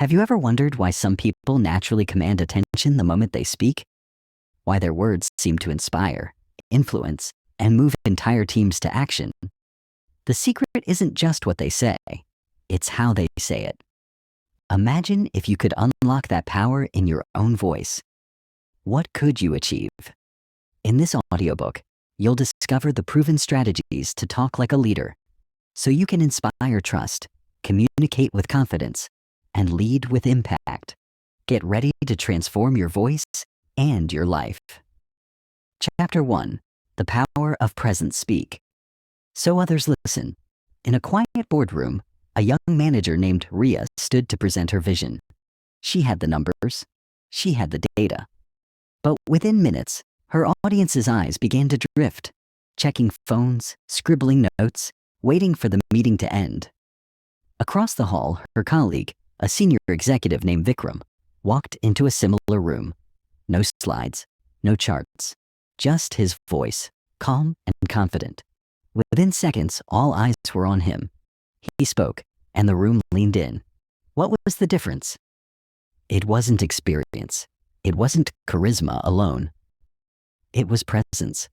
Have you ever wondered why some people naturally command attention the moment they speak? Why their words seem to inspire, influence, and move entire teams to action? The secret isn't just what they say, it's how they say it. Imagine if you could unlock that power in your own voice. What could you achieve? In this audiobook, you'll discover the proven strategies to talk like a leader, so you can inspire trust, communicate with confidence, and lead with impact. Get ready to transform your voice and your life. Chapter 1. The Power of Present Speak. So others listen. In a quiet boardroom, a young manager named Ria stood to present her vision. She had the numbers. She had the data. But within minutes, her audience's eyes began to drift, checking phones, scribbling notes, waiting for the meeting to end. Across the hall, her colleague, a senior executive named Vikram, walked into a similar room. No slides, no charts, just his voice, calm and confident. Within seconds, all eyes were on him. He spoke, and the room leaned in. What was the difference? It wasn't experience. It wasn't charisma alone. It was presence.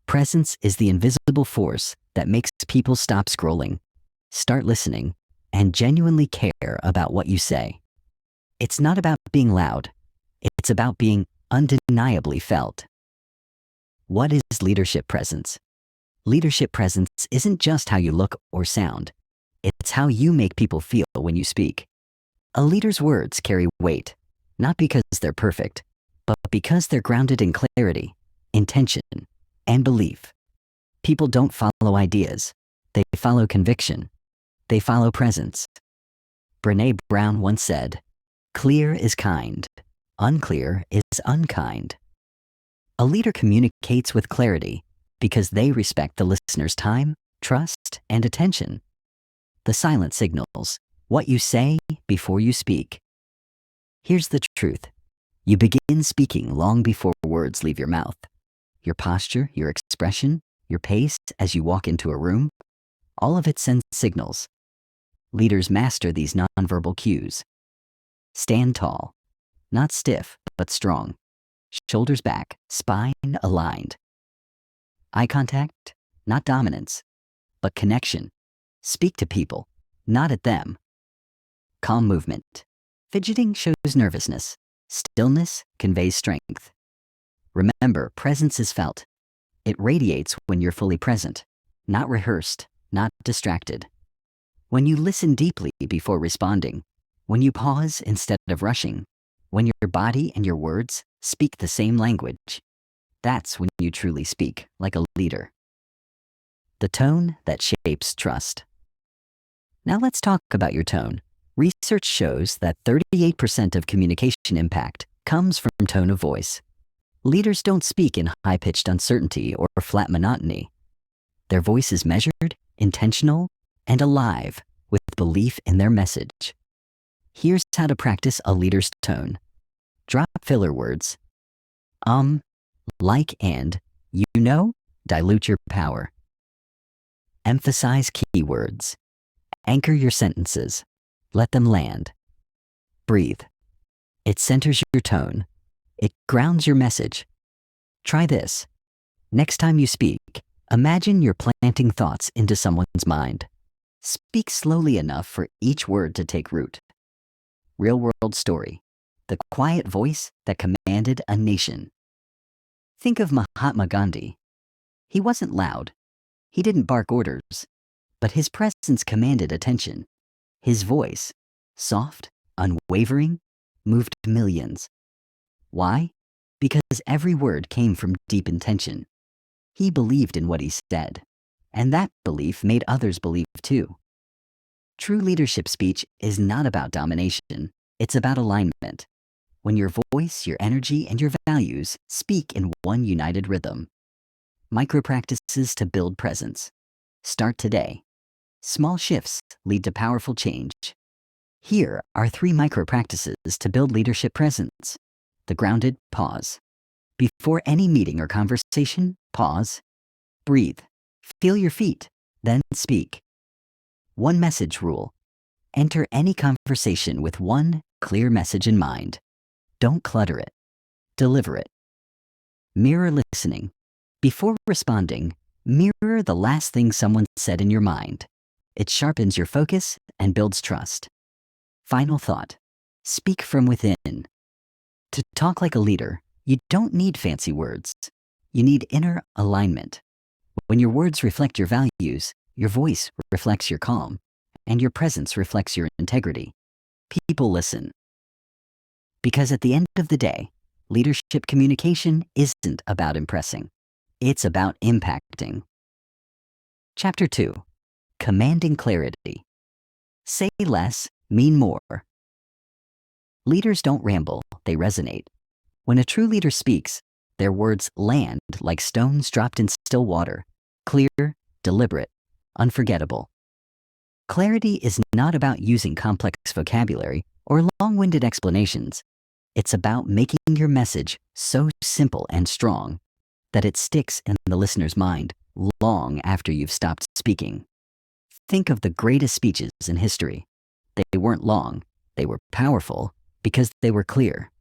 Presence is the invisible force that makes people stop scrolling, start listening, and genuinely care about what you say. It's not about being loud. It's about being undeniably felt. What is leadership presence? Leadership presence isn't just how you look or sound. It's how you make people feel when you speak. A leader's words carry weight, not because they're perfect, but because they're grounded in clarity, intention, and belief. People don't follow ideas. They follow conviction. They follow presence. Brené Brown once said, "Clear is kind. Unclear is unkind." A leader communicates with clarity because they respect the listener's time, trust, and attention. The silent signals what you say before you speak. Here's the truth. You begin speaking long before words leave your mouth. Your posture, your expression, your pace as you walk into a room, all of it sends signals. Leaders master these nonverbal cues. Stand tall, not stiff, but strong. Shoulders back, spine aligned. Eye contact, not dominance, but connection. Speak to people, not at them. Calm movement. Fidgeting shows nervousness. Stillness conveys strength. Remember, presence is felt. It radiates when you're fully present, not rehearsed, not distracted. When you listen deeply before responding, when you pause instead of rushing, when your body and your words speak the same language, that's when you truly speak like a leader. The tone that shapes trust. Now let's talk about your tone. Research shows that 38% of communication impact comes from tone of voice. Leaders don't speak in high-pitched uncertainty or flat monotony. Their voice is measured, intentional, and alive with belief in their message. Here's how to practice a leader's tone. Drop filler words. Like, and, you know, dilute your power. Emphasize keywords. Anchor your sentences. Let them land. Breathe. It centers your tone. It grounds your message. Try this. Next time you speak, imagine you're planting thoughts into someone's mind. Speak slowly enough for each word to take root. Real-world story. The quiet voice that commanded a nation. Think of Mahatma Gandhi. He wasn't loud. He didn't bark orders. But his presence commanded attention. His voice, soft, unwavering, moved millions. Why? Because every word came from deep intention. He believed in what he said, and that belief made others believe too. True leadership speech is not about domination, it's about alignment. When your voice, your energy, and your values speak in one united rhythm. Micro practices to build presence. Start today. Small shifts lead to powerful change. Here are 3 micro practices to build leadership presence. The grounded pause. Before any meeting or conversation, pause. Breathe. Feel your feet, then speak. One message rule. Enter any conversation with one clear message in mind. Don't clutter it. Deliver it. Mirror listening. Before responding, mirror the last thing someone said in your mind. It sharpens your focus and builds trust. Final thought. Speak from within. To talk like a leader, you don't need fancy words. You need inner alignment. When your words reflect your values, your voice reflects your calm, and your presence reflects your integrity. People listen. Because at the end of the day, leadership communication isn't about impressing. It's about impacting. Chapter 2. Commanding clarity. Say less, mean more. Leaders don't ramble, they resonate. When a true leader speaks, their words land like stones dropped in still water, clear, deliberate, unforgettable. Clarity is not about using complex vocabulary or long-winded explanations. It's about making your message so simple and strong that it sticks in the listener's mind long after you've stopped speaking. Think of the greatest speeches in history. They weren't long, they were powerful because they were clear.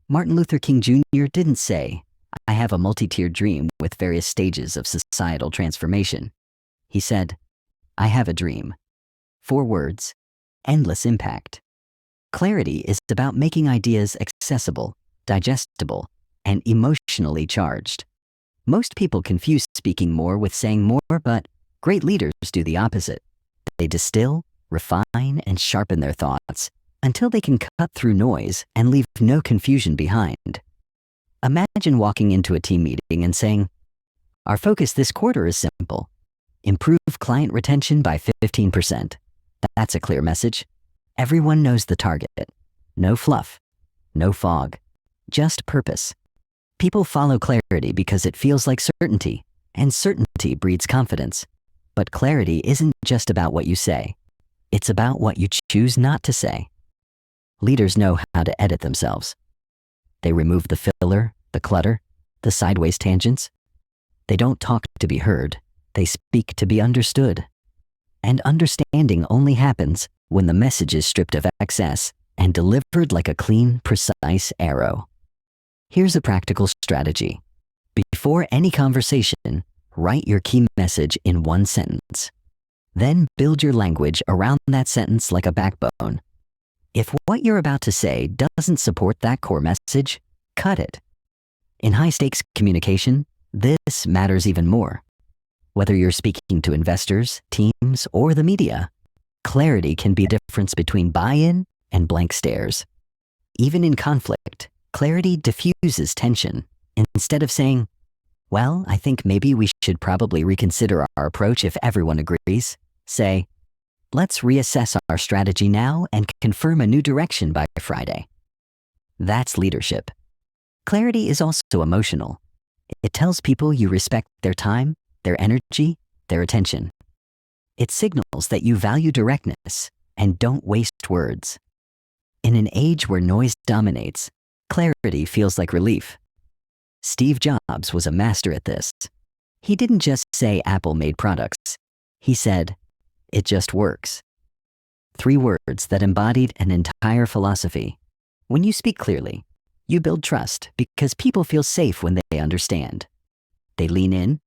Martin Luther King Jr. didn't say, "I have a multi-tiered dream with various stages of societal transformation." He said, "I have a dream." 4 words, endless impact. Clarity is about making ideas accessible, digestible, and emotionally charged. Most people confuse speaking more with saying more, but great leaders do the opposite. They distill, refine, and sharpen their thoughts until they can cut through noise and leave no confusion behind. Imagine walking into a team meeting and saying, "Our focus this quarter is simple. Improve client retention by 15%. That's a clear message. Everyone knows the target. No fluff, no fog, just purpose." People follow clarity because it feels like certainty, and certainty breeds confidence. But clarity isn't just about what you say. It's about what you choose not to say. Leaders know how to edit themselves. They remove the filler, the clutter, the sideways tangents. They don't talk to be heard. They speak to be understood. And understanding only happens when the message is stripped of excess and delivered like a clean, precise arrow. Here's a practical strategy. Before any conversation, write your key message in one sentence. Then build your language around that sentence like a backbone. If what you're about to say doesn't support that core message, cut it. In high-stakes communication, this matters even more. Whether you're speaking to investors, teams, or the media, clarity can be the difference between buy-in and blank stares. Even in conflict, clarity diffuses tension. Instead of saying, "Well, I think maybe we should probably reconsider our approach if everyone agrees," say, "Let's reassess our strategy now and confirm a new direction by Friday." That's leadership. Clarity is also emotional. It tells people you respect their time, their energy, their attention. It signals that you value directness and don't waste words. In an age where noise dominates, clarity feels like relief. Steve Jobs was a master at this. He didn't just say Apple made products. He said, "It just works." 3 words that embodied an entire philosophy. When you speak clearly, you build trust because people feel safe when they understand. They lean in,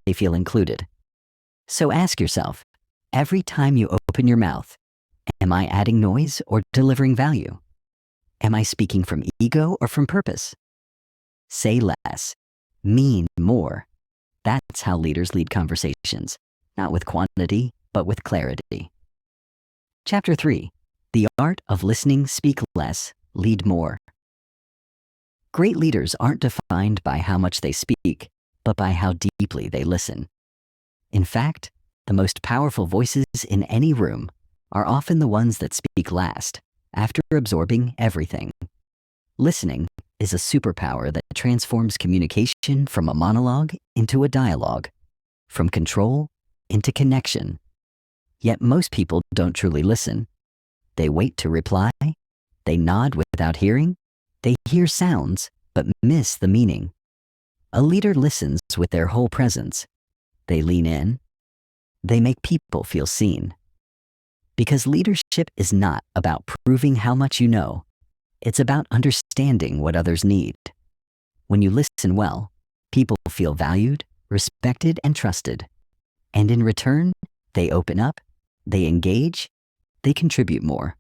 they feel included. So ask yourself, every time you open your mouth, am I adding noise or delivering value? Am I speaking from ego or from purpose? Say less, mean more. That's how leaders lead conversations, not with quantity, but with clarity. Chapter 3. The art of listening, speak less, lead more. Great leaders aren't defined by how much they speak, but by how deeply they listen. In fact, the most powerful voices in any room are often the ones that speak last, after absorbing everything. Listening is a superpower that transforms communication from a monologue into a dialogue, from control into connection. Yet most people don't truly listen. They wait to reply, they nod without hearing, they hear sounds but miss the meaning. A leader listens with their whole presence. They lean in. They make people feel seen. Because leadership is not about proving how much you know. It's about understanding what others need. When you listen well, people feel valued, respected, and trusted. And in return, they open up, they engage, they contribute more.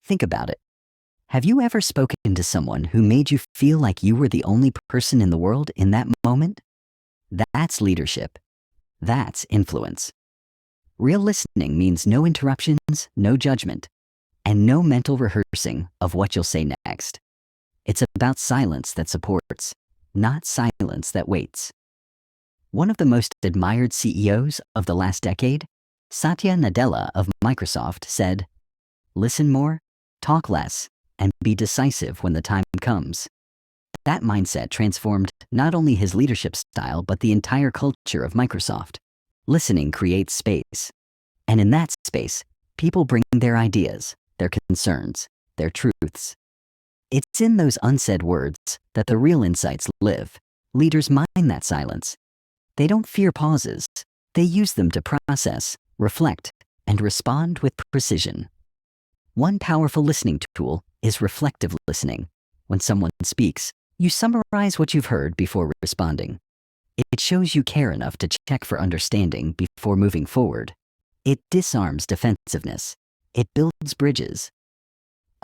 Think about it. Have you ever spoken to someone who made you feel like you were the only person in the world in that moment? That's leadership. That's influence. Real listening means no interruptions, no judgment, and no mental rehearsing of what you'll say next. It's about silence that supports, not silence that waits. One of the most admired CEOs of the last decade, Satya Nadella of Microsoft, said, "Listen more, talk less, and be decisive when the time comes." That mindset transformed not only his leadership style, but the entire culture of Microsoft. Listening creates space. And in that space, people bring their ideas, their concerns, their truths. It's in those unsaid words that the real insights live. Leaders mind that silence. They don't fear pauses. They use them to process, reflect, and respond with precision. One powerful listening tool is reflective listening. When someone speaks, you summarize what you've heard before responding. It shows you care enough to check for understanding before moving forward. It disarms defensiveness. It builds bridges.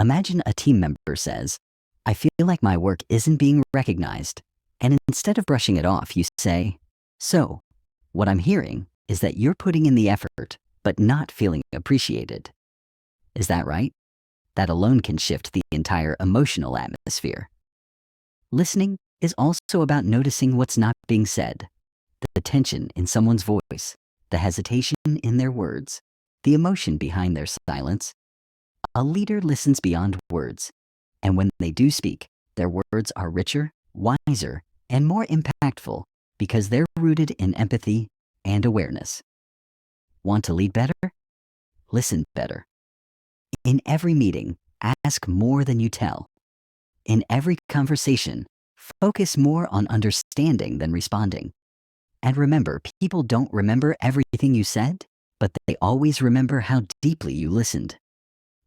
Imagine a team member says, "I feel like my work isn't being recognized." And instead of brushing it off, you say, "So, what I'm hearing is that you're putting in the effort, but not feeling appreciated." Is that right? That alone can shift the entire emotional atmosphere. Listening is also about noticing what's not being said. The tension in someone's voice, the hesitation in their words, the emotion behind their silence. A leader listens beyond words, and when they do speak, their words are richer, wiser, and more impactful because they're rooted in empathy and awareness. Want to lead better? Listen better. In every meeting, ask more than you tell. In every conversation, focus more on understanding than responding. And remember, people don't remember everything you said, but they always remember how deeply you listened.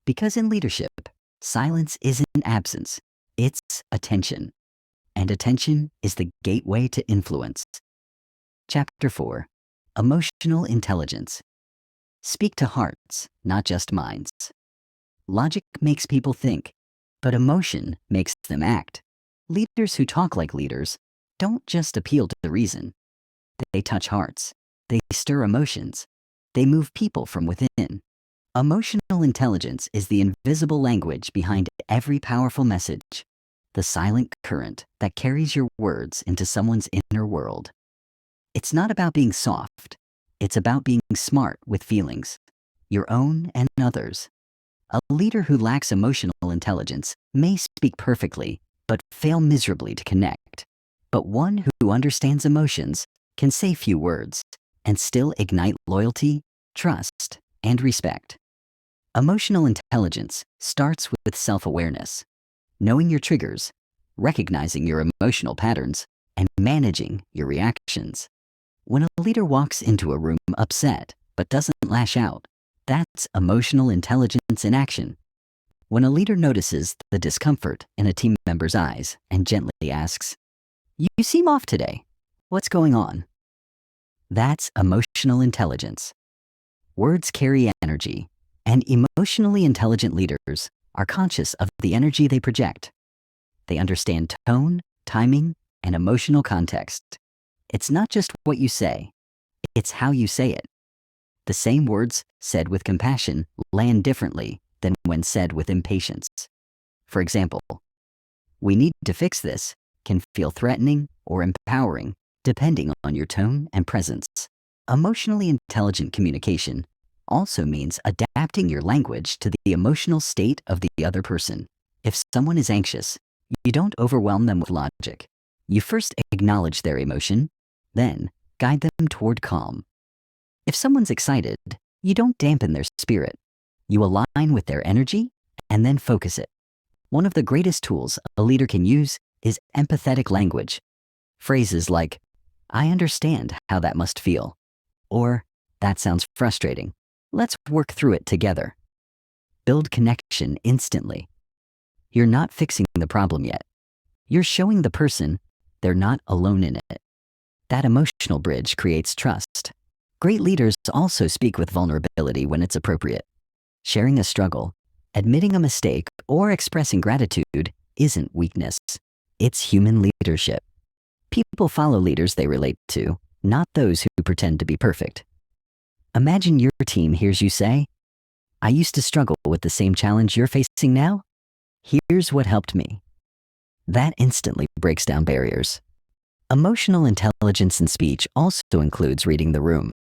Because in leadership, silence isn't absence, it's attention. And attention is the gateway to influence. Chapter 4. Emotional Intelligence. Speak to hearts, not just minds. Logic makes people think, but emotion makes them act. Leaders who talk like leaders don't just appeal to reason. They touch hearts. They stir emotions. They move people from within. Emotional intelligence is the invisible language behind every powerful message, the silent current that carries your words into someone's inner world. It's not about being soft. It's about being smart with feelings, your own and others. A leader who lacks emotional intelligence may speak perfectly, but fail miserably to connect. But one who understands emotions can say few words and still ignite loyalty, trust, and respect. Emotional intelligence starts with self-awareness, knowing your triggers, recognizing your emotional patterns, and managing your reactions. When a leader walks into a room upset but doesn't lash out, that's emotional intelligence in action. When a leader notices the discomfort in a team member's eyes and gently asks, "You seem off today. What's going on?" That's emotional intelligence. Words carry energy, and emotionally intelligent leaders are conscious of the energy they project. They understand tone, timing, and emotional context. It's not just what you say, it's how you say it. The same words said with compassion land differently than when said with impatience. For example, "We need to fix this" can feel threatening or empowering depending on your tone and presence. Emotionally intelligent communication also means adapting your language to the emotional state of the other person. If someone is anxious, you don't overwhelm them with logic. You first acknowledge their emotion, then guide them toward calm. If someone's excited, you don't dampen their spirit. You align with their energy and then focus it. One of the greatest tools a leader can use is empathetic language. Phrases like, "I understand how that must feel," or "That sounds frustrating," Let's work through it together. Build connection instantly. You're not fixing the problem yet. You're showing the person they're not alone in it. That emotional bridge creates trust. Great leaders also speak with vulnerability when it's appropriate. Sharing a struggle, admitting a mistake, or expressing gratitude isn't weakness. It's human leadership. People follow leaders they relate to, not those who pretend to be perfect. Imagine your team hears you say, "I used to struggle with the same challenge you're facing now. Here's what helped me." That instantly breaks down barriers. Emotional intelligence in speech also includes reading the room.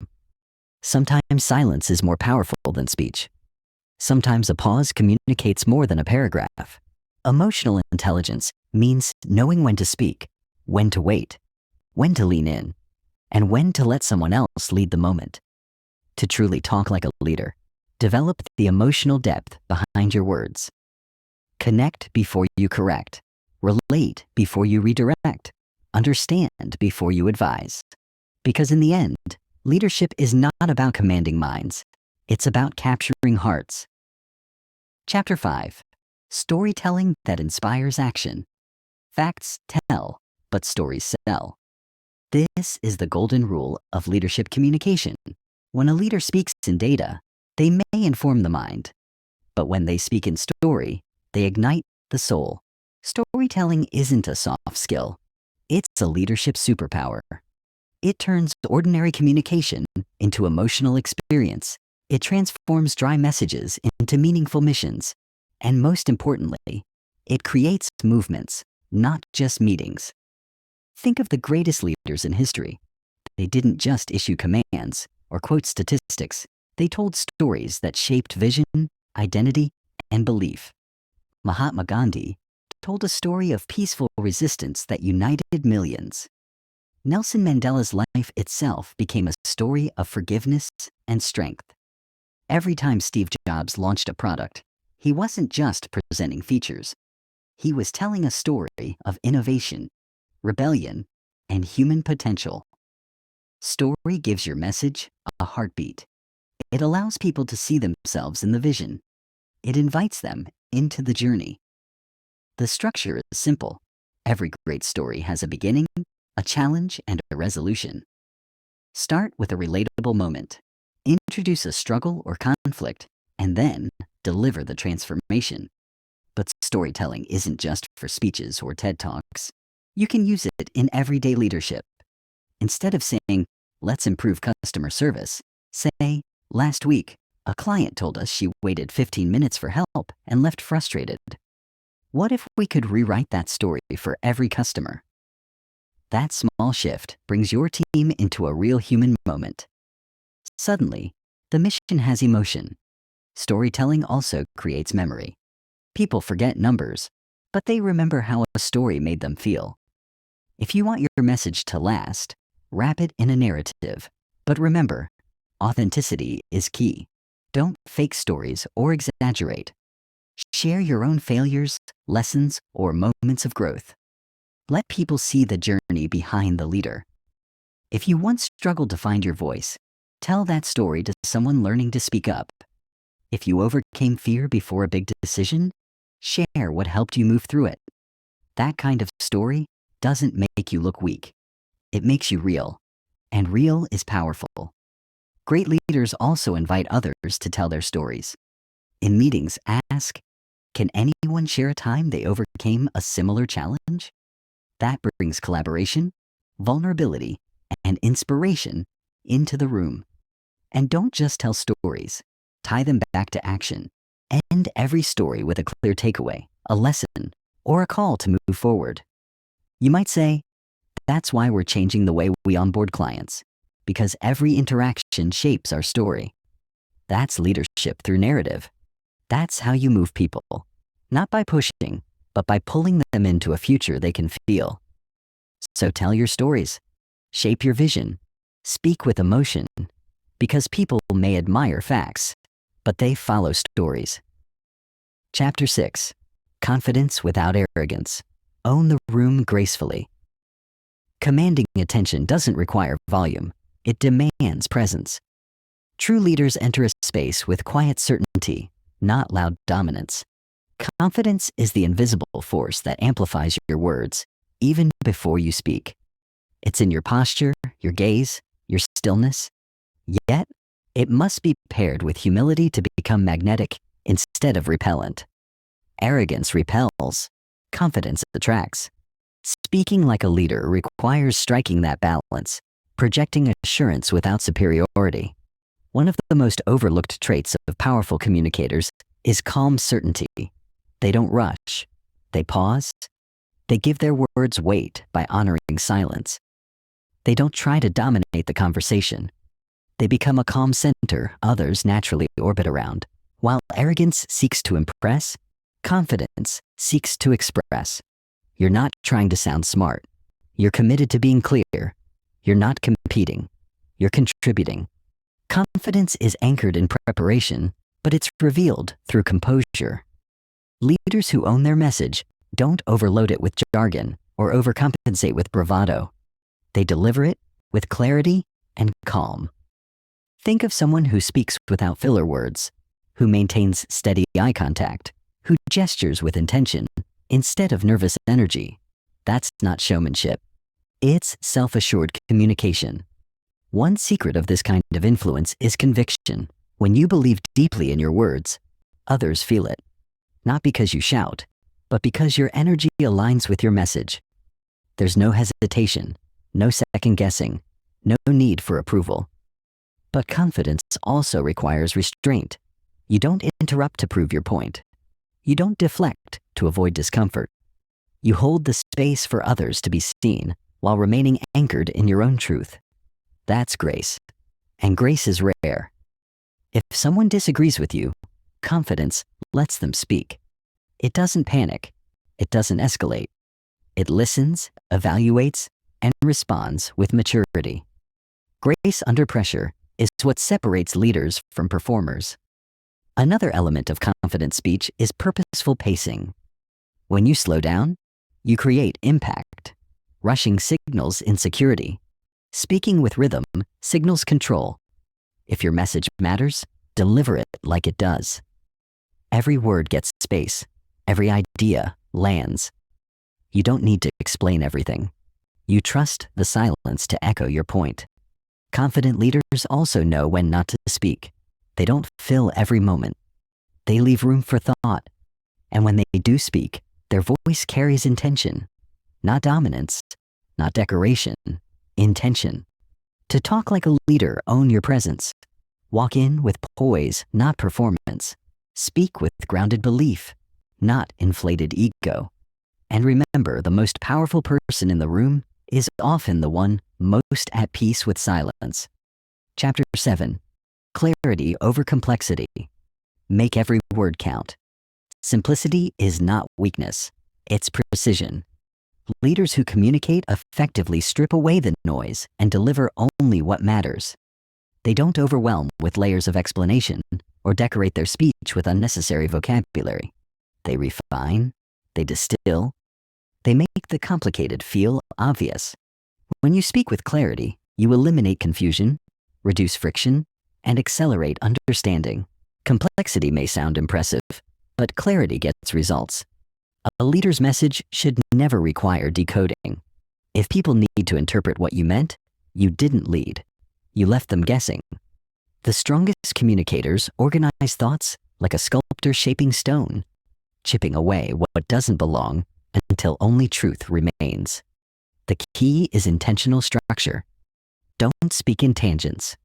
Sometimes silence is more powerful than speech. Sometimes a pause communicates more than a paragraph. Emotional intelligence means knowing when to speak, when to wait, when to lean in, and when to let someone else lead the moment. To truly talk like a leader, develop the emotional depth behind your words. Connect before you correct. Relate before you redirect. Understand before you advise. Because in the end, leadership is not about commanding minds. It's about capturing hearts. Chapter 5. Storytelling that inspires action. Facts tell, but stories sell. This is the golden rule of leadership communication. When a leader speaks in data, they may inform the mind. But when they speak in story, they ignite the soul. Storytelling isn't a soft skill. It's a leadership superpower. It turns ordinary communication into emotional experience. It transforms dry messages into meaningful missions. And most importantly, it creates movements, not just meetings. Think of the greatest leaders in history. They didn't just issue commands or quote statistics. They told stories that shaped vision, identity, and belief. Mahatma Gandhi told a story of peaceful resistance that united millions. Nelson Mandela's life itself became a story of forgiveness and strength. Every time Steve Jobs launched a product, he wasn't just presenting features. He was telling a story of innovation, rebellion, and human potential. Story gives your message a heartbeat. It allows people to see themselves in the vision. It invites them into the journey. The structure is simple. Every great story has a beginning, a challenge, and a resolution. Start with a relatable moment. Introduce a struggle or conflict, and then deliver the transformation. But storytelling isn't just for speeches or TED Talks. You can use it in everyday leadership. Instead of saying, "Let's improve customer service," say, "Last week, a client told us she waited 15 minutes for help and left frustrated. What if we could rewrite that story for every customer?" That small shift brings your team into a real human moment. Suddenly, the mission has emotion. Storytelling also creates memory. People forget numbers, but they remember how a story made them feel. If you want your message to last, wrap it in a narrative. But remember, authenticity is key. Don't fake stories or exaggerate. Share your own failures, lessons, or moments of growth. Let people see the journey behind the leader. If you once struggled to find your voice, tell that story to someone learning to speak up. If you overcame fear before a big decision, share what helped you move through it. That kind of story doesn't make you look weak. It makes you real. And real is powerful. Great leaders also invite others to tell their stories. In meetings, ask, "Can anyone share a time they overcame a similar challenge?" That brings collaboration, vulnerability, and inspiration into the room. And don't just tell stories. Tie them back to action. End every story with a clear takeaway, a lesson, or a call to move forward. You might say, "That's why we're changing the way we onboard clients, because every interaction shapes our story." That's leadership through narrative. That's how you move people, not by pushing, but by pulling them into a future they can feel. So tell your stories, shape your vision, speak with emotion, because people may admire facts, but they follow stories. Chapter 6. Confidence without arrogance. Own the room gracefully. Commanding attention doesn't require volume. It demands presence. True leaders enter a space with quiet certainty, not loud dominance. Confidence is the invisible force that amplifies your words, even before you speak. It's in your posture, your gaze, your stillness. Yet, it must be paired with humility to become magnetic instead of repellent. Arrogance repels. Confidence attracts. Speaking like a leader requires striking that balance, projecting assurance without superiority. One of the most overlooked traits of powerful communicators is calm certainty. They don't rush. They pause. They give their words weight by honoring silence. They don't try to dominate the conversation. They become a calm center others naturally orbit around. While arrogance seeks to impress, confidence seeks to express. You're not trying to sound smart. You're committed to being clear. You're not competing. You're contributing. Confidence is anchored in preparation, but it's revealed through composure. Leaders who own their message don't overload it with jargon or overcompensate with bravado. They deliver it with clarity and calm. Think of someone who speaks without filler words, who maintains steady eye contact, who gestures with intention instead of nervous energy. That's not showmanship. It's self-assured communication. One secret of this kind of influence is conviction. When you believe deeply in your words, others feel it. Not because you shout, but because your energy aligns with your message. There's no hesitation, no second guessing, no need for approval. But confidence also requires restraint. You don't interrupt to prove your point. You don't deflect to avoid discomfort. You hold the space for others to be seen while remaining anchored in your own truth. That's grace. And grace is rare. If someone disagrees with you, confidence lets them speak. It doesn't panic. It doesn't escalate. It listens, evaluates, and responds with maturity. Grace under pressure is what separates leaders from performers. Another element of confident speech is purposeful pacing. When you slow down, you create impact. Rushing signals insecurity. Speaking with rhythm signals control. If your message matters, deliver it like it does. Every word gets space. Every idea lands. You don't need to explain everything. You trust the silence to echo your point. Confident leaders also know when not to speak. They don't fill every moment. They leave room for thought. And when they do speak, their voice carries intention. Not dominance, not decoration, intention. To talk like a leader, own your presence. Walk in with poise, not performance. Speak with grounded belief, not inflated ego. And remember, the most powerful person in the room is often the one most at peace with silence. Chapter 7. Clarity over complexity. Make every word count. Simplicity is not weakness, it's precision. Leaders who communicate effectively strip away the noise and deliver only what matters. They don't overwhelm with layers of explanation or decorate their speech with unnecessary vocabulary. They refine, they distill, they make the complicated feel obvious. When you speak with clarity, you eliminate confusion, reduce friction, and accelerate understanding. Complexity may sound impressive, but clarity gets results. A leader's message should never require decoding. If people need to interpret what you meant, you didn't lead. You left them guessing. The strongest communicators organize thoughts like a sculptor shaping stone, chipping away what doesn't belong until only truth remains. The key is intentional structure. Don't speak in tangents.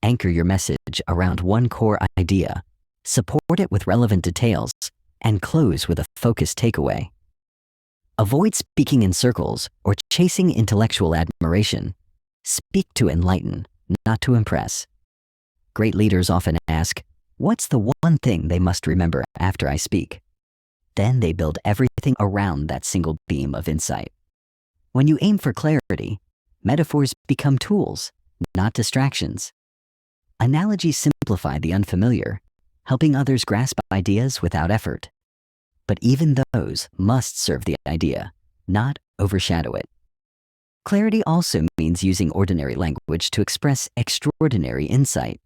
Anchor your message around one core idea, support it with relevant details, and close with a focused takeaway. Avoid speaking in circles or chasing intellectual admiration. Speak to enlighten, not to impress. Great leaders often ask, what's the one thing they must remember after I speak? Then they build everything around that single beam of insight. When you aim for clarity, metaphors become tools, not distractions. Analogies simplify the unfamiliar, helping others grasp ideas without effort. But even those must serve the idea, not overshadow it. Clarity also means using ordinary language to express extraordinary insight.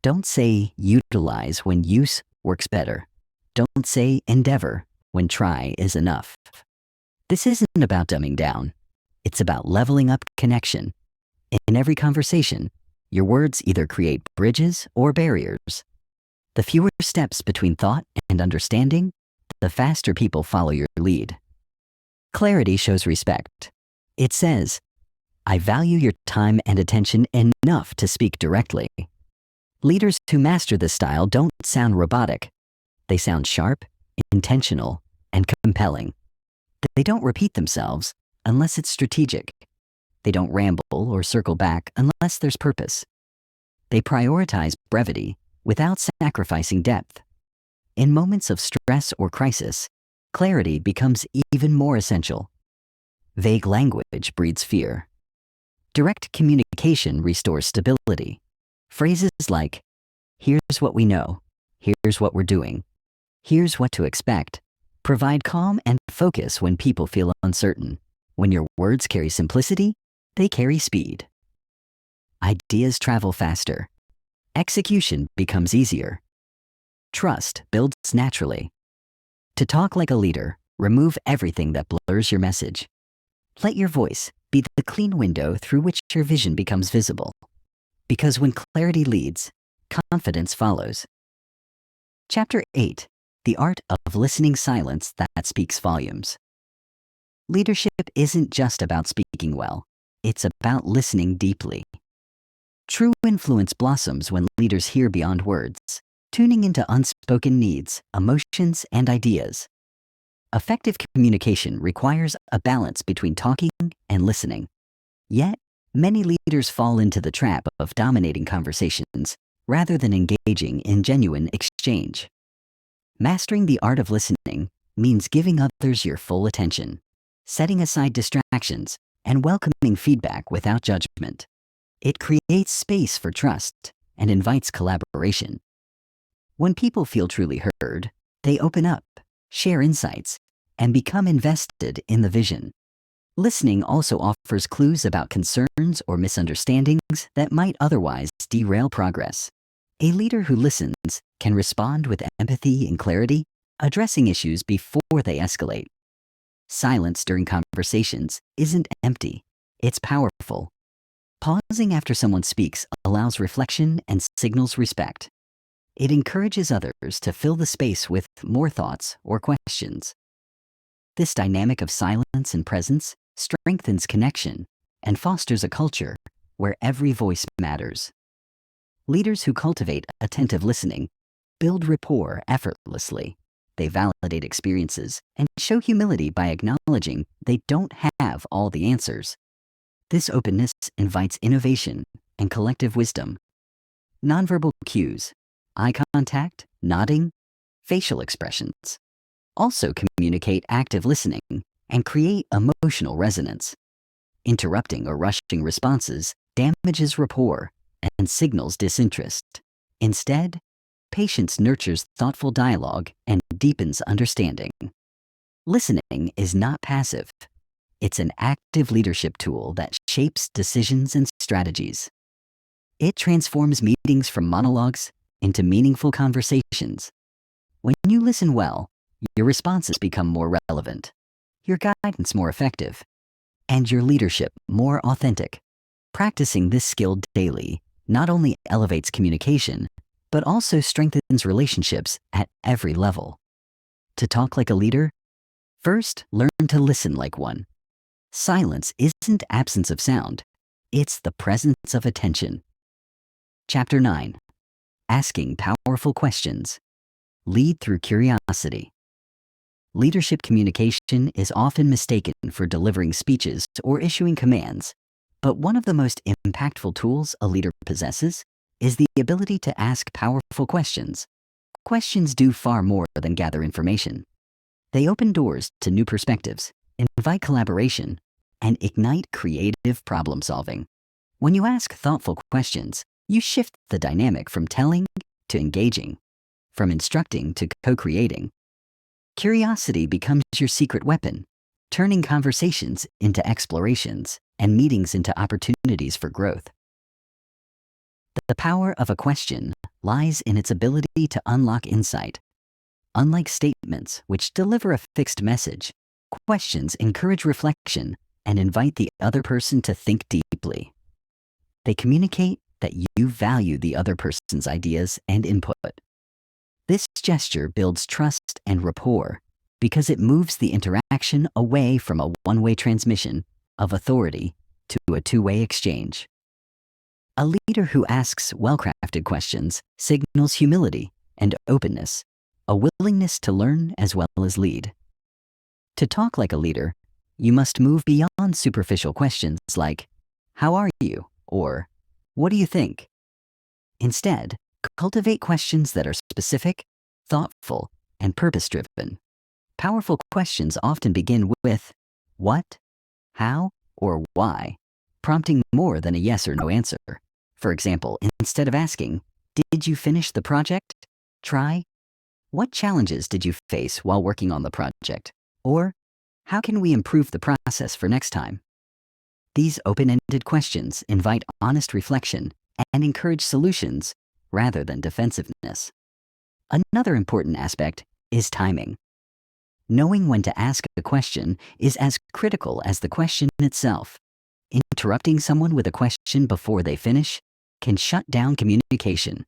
Don't say utilize when use works better. Don't say endeavor when try is enough. This isn't about dumbing down. It's about leveling up connection. In every conversation, your words either create bridges or barriers. The fewer steps between thought and understanding, the faster people follow your lead. Clarity shows respect. It says, I value your time and attention enough to speak directly. Leaders who master this style don't sound robotic. They sound sharp, intentional, and compelling. They don't repeat themselves unless it's strategic. They don't ramble or circle back unless there's purpose. They prioritize brevity without sacrificing depth. In moments of stress or crisis, clarity becomes even more essential. Vague language breeds fear. Direct communication restores stability. Phrases like, here's what we know, here's what we're doing, here's what to expect, provide calm and focus when people feel uncertain. When your words carry simplicity, they carry speed. Ideas travel faster. Execution becomes easier. Trust builds naturally. To talk like a leader, remove everything that blurs your message. Let your voice be the clean window through which your vision becomes visible. Because when clarity leads, confidence follows. Chapter 8, The Art of Listening Silence That Speaks Volumes. Leadership isn't just about speaking well. It's about listening deeply. True influence blossoms when leaders hear beyond words, tuning into unspoken needs, emotions, and ideas. Effective communication requires a balance between talking and listening. Yet, many leaders fall into the trap of dominating conversations rather than engaging in genuine exchange. Mastering the art of listening means giving others your full attention, setting aside distractions, and welcoming feedback without judgment. It creates space for trust and invites collaboration. When people feel truly heard, they open up, share insights, and become invested in the vision. Listening also offers clues about concerns or misunderstandings that might otherwise derail progress. A leader who listens can respond with empathy and clarity, addressing issues before they escalate. Silence during conversations isn't empty, it's powerful. Pausing after someone speaks allows reflection and signals respect. It encourages others to fill the space with more thoughts or questions. This dynamic of silence and presence strengthens connection and fosters a culture where every voice matters. Leaders who cultivate attentive listening build rapport effortlessly. They validate experiences and show humility by acknowledging they don't have all the answers. This openness invites innovation and collective wisdom. Nonverbal cues, eye contact, nodding, facial expressions also communicate active listening and create emotional resonance. Interrupting or rushing responses damages rapport and signals disinterest. Instead, patience nurtures thoughtful dialogue and deepens understanding. Listening is not passive. It's an active leadership tool that shapes decisions and strategies. It transforms meetings from monologues into meaningful conversations. When you listen well, your responses become more relevant, your guidance more effective, and your leadership more authentic. Practicing this skill daily not only elevates communication, but also strengthens relationships at every level. To talk like a leader, first learn to listen like one. Silence isn't absence of sound, it's the presence of attention. Chapter 9, Asking Powerful Questions. Lead through curiosity. Leadership communication is often mistaken for delivering speeches or issuing commands, but one of the most impactful tools a leader possesses is the ability to ask powerful questions. Questions do far more than gather information. They open doors to new perspectives, invite collaboration, and ignite creative problem solving. When you ask thoughtful questions, you shift the dynamic from telling to engaging, from instructing to co-creating. Curiosity becomes your secret weapon, turning conversations into explorations and meetings into opportunities for growth. The power of a question lies in its ability to unlock insight. Unlike statements, which deliver a fixed message, questions encourage reflection and invite the other person to think deeply. They communicate that you value the other person's ideas and input. This gesture builds trust and rapport because it moves the interaction away from a one-way transmission of authority to a two-way exchange. A leader who asks well-crafted questions signals humility and openness, a willingness to learn as well as lead. To talk like a leader, you must move beyond superficial questions like, "How are you?" or "What do you think?" Instead, cultivate questions that are specific, thoughtful, and purpose-driven. Powerful questions often begin with what, how, or why, prompting more than a yes or no answer. For example, instead of asking, "Did you finish the project?" try, "What challenges did you face while working on the project?" Or, "How can we improve the process for next time?" These open-ended questions invite honest reflection and encourage solutions rather than defensiveness. Another important aspect is timing. Knowing when to ask a question is as critical as the question itself. Interrupting someone with a question before they finish can shut down communication.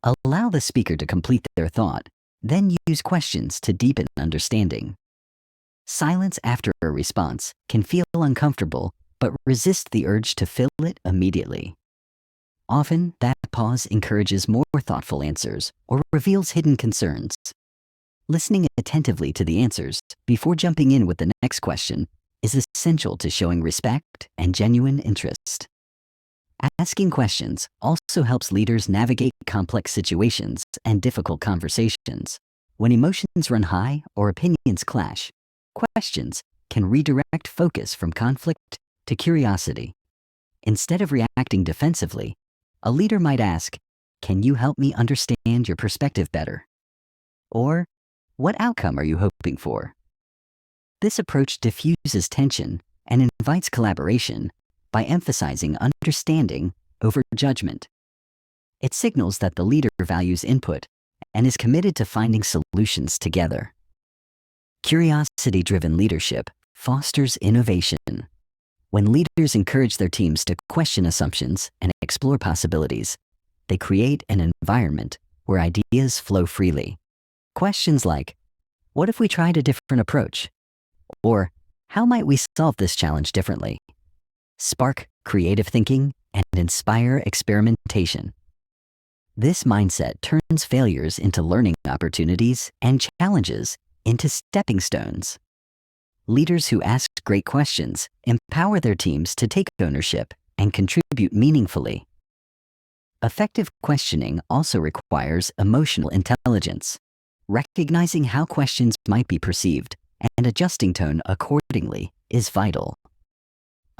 Allow the speaker to complete their thought, then use questions to deepen understanding. Silence after a response can feel uncomfortable, but resist the urge to fill it immediately. Often, that pause encourages more thoughtful answers or reveals hidden concerns. Listening attentively to the answers before jumping in with the next question is essential to showing respect and genuine interest. Asking questions also helps leaders navigate complex situations and difficult conversations. When emotions run high or opinions clash, questions can redirect focus from conflict to curiosity. Instead of reacting defensively, a leader might ask, "Can you help me understand your perspective better?" Or, "What outcome are you hoping for?" This approach diffuses tension and invites collaboration by emphasizing understanding over judgment. It signals that the leader values input and is committed to finding solutions together. Curiosity-driven leadership fosters innovation. When leaders encourage their teams to question assumptions and explore possibilities, they create an environment where ideas flow freely. Questions like, "What if we tried a different approach?" Or, "How might we solve this challenge differently?" spark creative thinking and inspire experimentation. This mindset turns failures into learning opportunities and challenges into stepping stones. Leaders who ask great questions empower their teams to take ownership and contribute meaningfully. Effective questioning also requires emotional intelligence. Recognizing how questions might be perceived and adjusting tone accordingly is vital.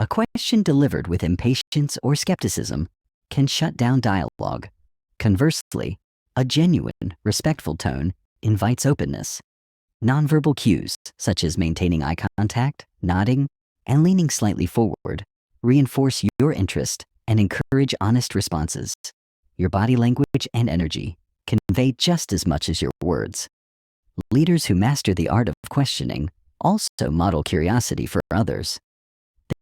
A question delivered with impatience or skepticism can shut down dialogue. Conversely, a genuine, respectful tone invites openness. Nonverbal cues, such as maintaining eye contact, nodding, and leaning slightly forward, reinforce your interest and encourage honest responses. Your body language and energy convey just as much as your words. Leaders who master the art of questioning also model curiosity for others.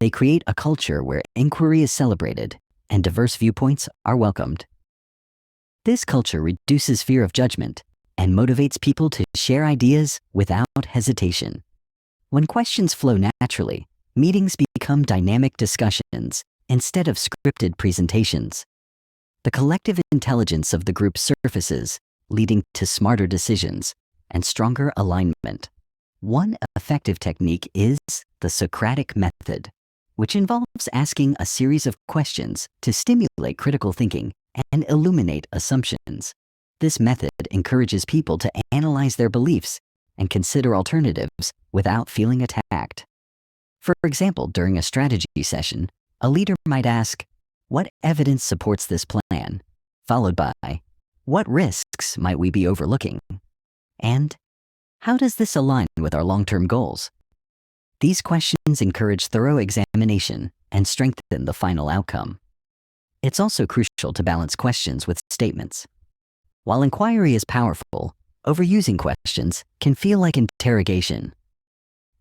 They create a culture where inquiry is celebrated and diverse viewpoints are welcomed. This culture reduces fear of judgment and motivates people to share ideas without hesitation. When questions flow naturally, meetings become dynamic discussions instead of scripted presentations. The collective intelligence of the group surfaces, leading to smarter decisions and stronger alignment. One effective technique is the Socratic method, which involves asking a series of questions to stimulate critical thinking and illuminate assumptions. This method encourages people to analyze their beliefs and consider alternatives without feeling attacked. For example, during a strategy session, a leader might ask, "What evidence supports this plan?" followed by, "What risks might we be overlooking?" And, "How does this align with our long-term goals?" These questions encourage thorough examination and strengthen the final outcome. It's also crucial to balance questions with statements. While inquiry is powerful, overusing questions can feel like interrogation.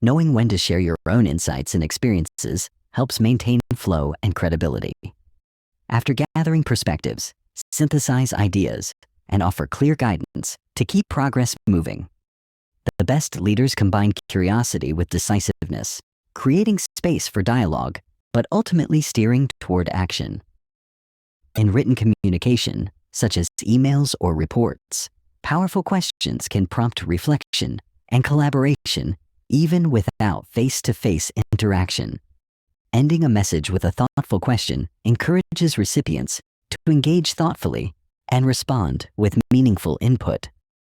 Knowing when to share your own insights and experiences helps maintain flow and credibility. After gathering perspectives, synthesize ideas, and offer clear guidance to keep progress moving. The best leaders combine curiosity with decisiveness, creating space for dialogue, but ultimately steering toward action. In written communication, such as emails or reports, powerful questions can prompt reflection and collaboration even without face-to-face interaction. Ending a message with a thoughtful question encourages recipients to engage thoughtfully and respond with meaningful input.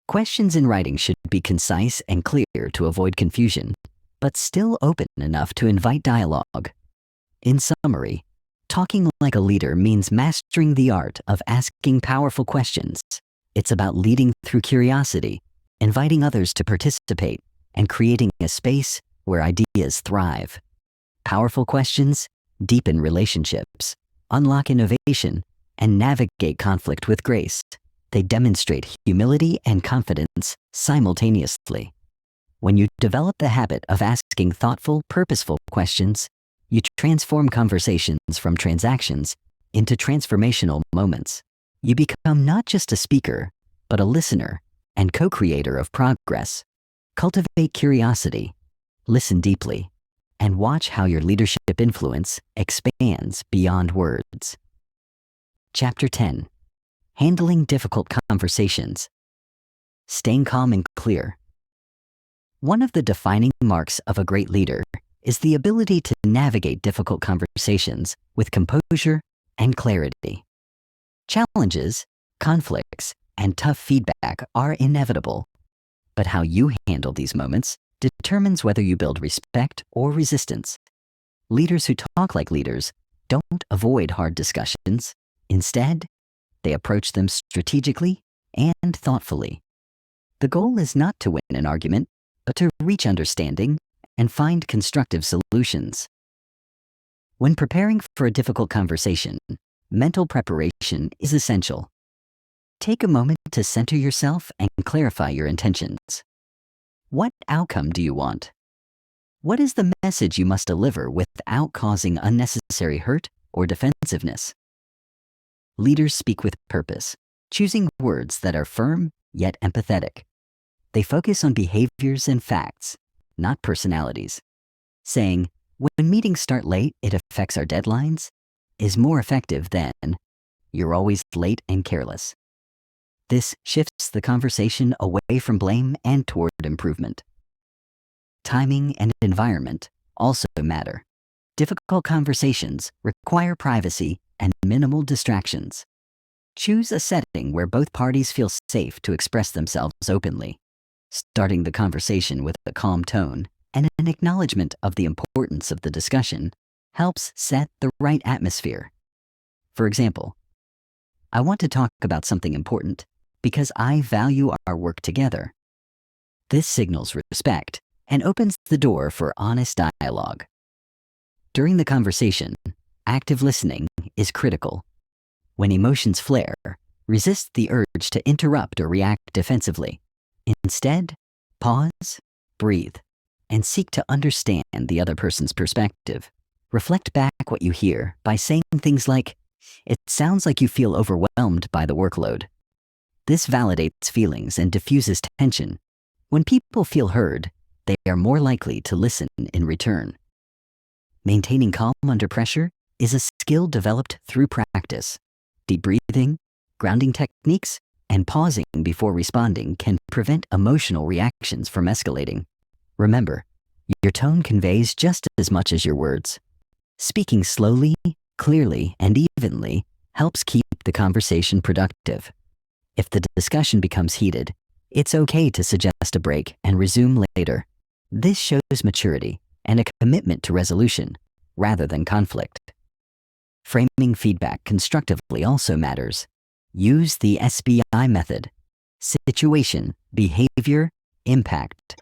Questions in writing should be concise and clear to avoid confusion, but still open enough to invite dialogue. In summary, talking like a leader means mastering the art of asking powerful questions. It's about leading through curiosity, inviting others to participate, and creating a space where ideas thrive. Powerful questions deepen relationships, unlock innovation, and navigate conflict with grace. They demonstrate humility and confidence simultaneously. When you develop the habit of asking thoughtful, purposeful questions, you transform conversations from transactions into transformational moments. You become not just a speaker, but a listener and co-creator of progress. Cultivate curiosity, listen deeply, and watch how your leadership influence expands beyond words. Chapter 10. Handling difficult conversations. Staying calm and clear. One of the defining marks of a great leader is the ability to navigate difficult conversations with composure and clarity. Challenges, conflicts, and tough feedback are inevitable, but how you handle these moments determines whether you build respect or resistance. Leaders who talk like leaders don't avoid hard discussions. Instead, they approach them strategically and thoughtfully. The goal is not to win an argument, but to reach understanding and find constructive solutions. When preparing for a difficult conversation, mental preparation is essential. Take a moment to center yourself and clarify your intentions. What outcome do you want? What is the message you must deliver without causing unnecessary hurt or defensiveness? Leaders speak with purpose, choosing words that are firm yet empathetic. They focus on behaviors and facts, not personalities. Saying, "When meetings start late, it affects our deadlines," is more effective than, "You're always late and careless." This shifts the conversation away from blame and toward improvement. Timing and environment also matter. Difficult conversations require privacy and minimal distractions. Choose a setting where both parties feel safe to express themselves openly. Starting the conversation with a calm tone and an acknowledgement of the importance of the discussion helps set the right atmosphere. For example, "I want to talk about something important because I value our work together." This signals respect and opens the door for honest dialogue. During the conversation, active listening is critical. When emotions flare, resist the urge to interrupt or react defensively. Instead, pause, breathe, and seek to understand the other person's perspective. Reflect back what you hear by saying things like, "It sounds like you feel overwhelmed by the workload." This validates feelings and diffuses tension. When people feel heard, they are more likely to listen in return. Maintaining calm under pressure is a skill developed through practice. Deep breathing, grounding techniques, and pausing before responding can prevent emotional reactions from escalating. Remember, your tone conveys just as much as your words. Speaking slowly, clearly, and evenly helps keep the conversation productive. If the discussion becomes heated, it's okay to suggest a break and resume later. This shows maturity and a commitment to resolution rather than conflict. Framing feedback constructively also matters. Use the SBI method: situation, behavior, impact.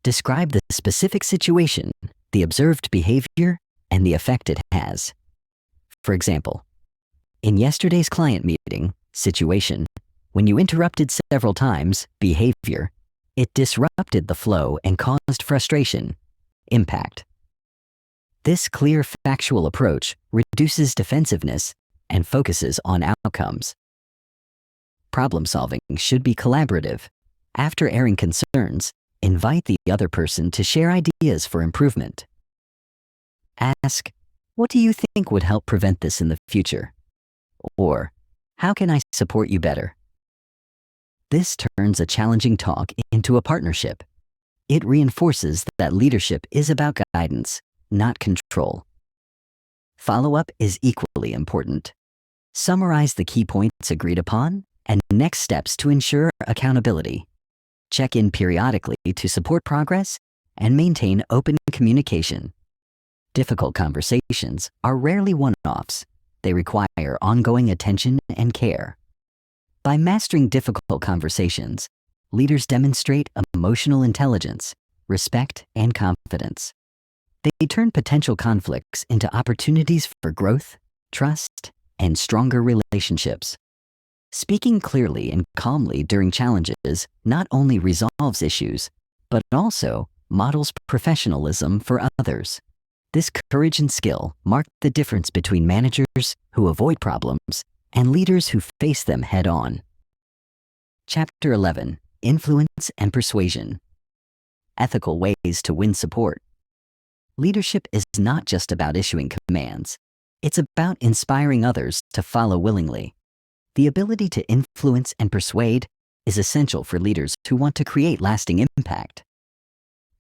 Describe the specific situation, the observed behavior, and the effect it has. For example, In yesterday's client meeting situation, when you interrupted several times behavior, it disrupted the flow and caused frustration. Impact. This clear factual approach reduces defensiveness and focuses on outcomes. Problem solving should be collaborative. After airing concerns, invite the other person to share ideas for improvement. Ask, what do you think would help prevent this in the future? Or, how can I support you better? This turns a challenging talk into a partnership. It reinforces that leadership is about guidance, not control. Follow-up is equally important. Summarize the key points agreed upon and next steps to ensure accountability. Check in periodically to support progress and maintain open communication. Difficult conversations are rarely one-offs. They require ongoing attention and care. By mastering difficult conversations, leaders demonstrate emotional intelligence, respect, and confidence. They turn potential conflicts into opportunities for growth, trust, and stronger relationships. Speaking clearly and calmly during challenges not only resolves issues, but also models professionalism for others. This courage and skill mark the difference between managers who avoid problems and leaders who face them head-on. Chapter 11. Influence and Persuasion. Ethical ways to win support. Leadership is not just about issuing commands. It's about inspiring others to follow willingly. The ability to influence and persuade is essential for leaders who want to create lasting impact.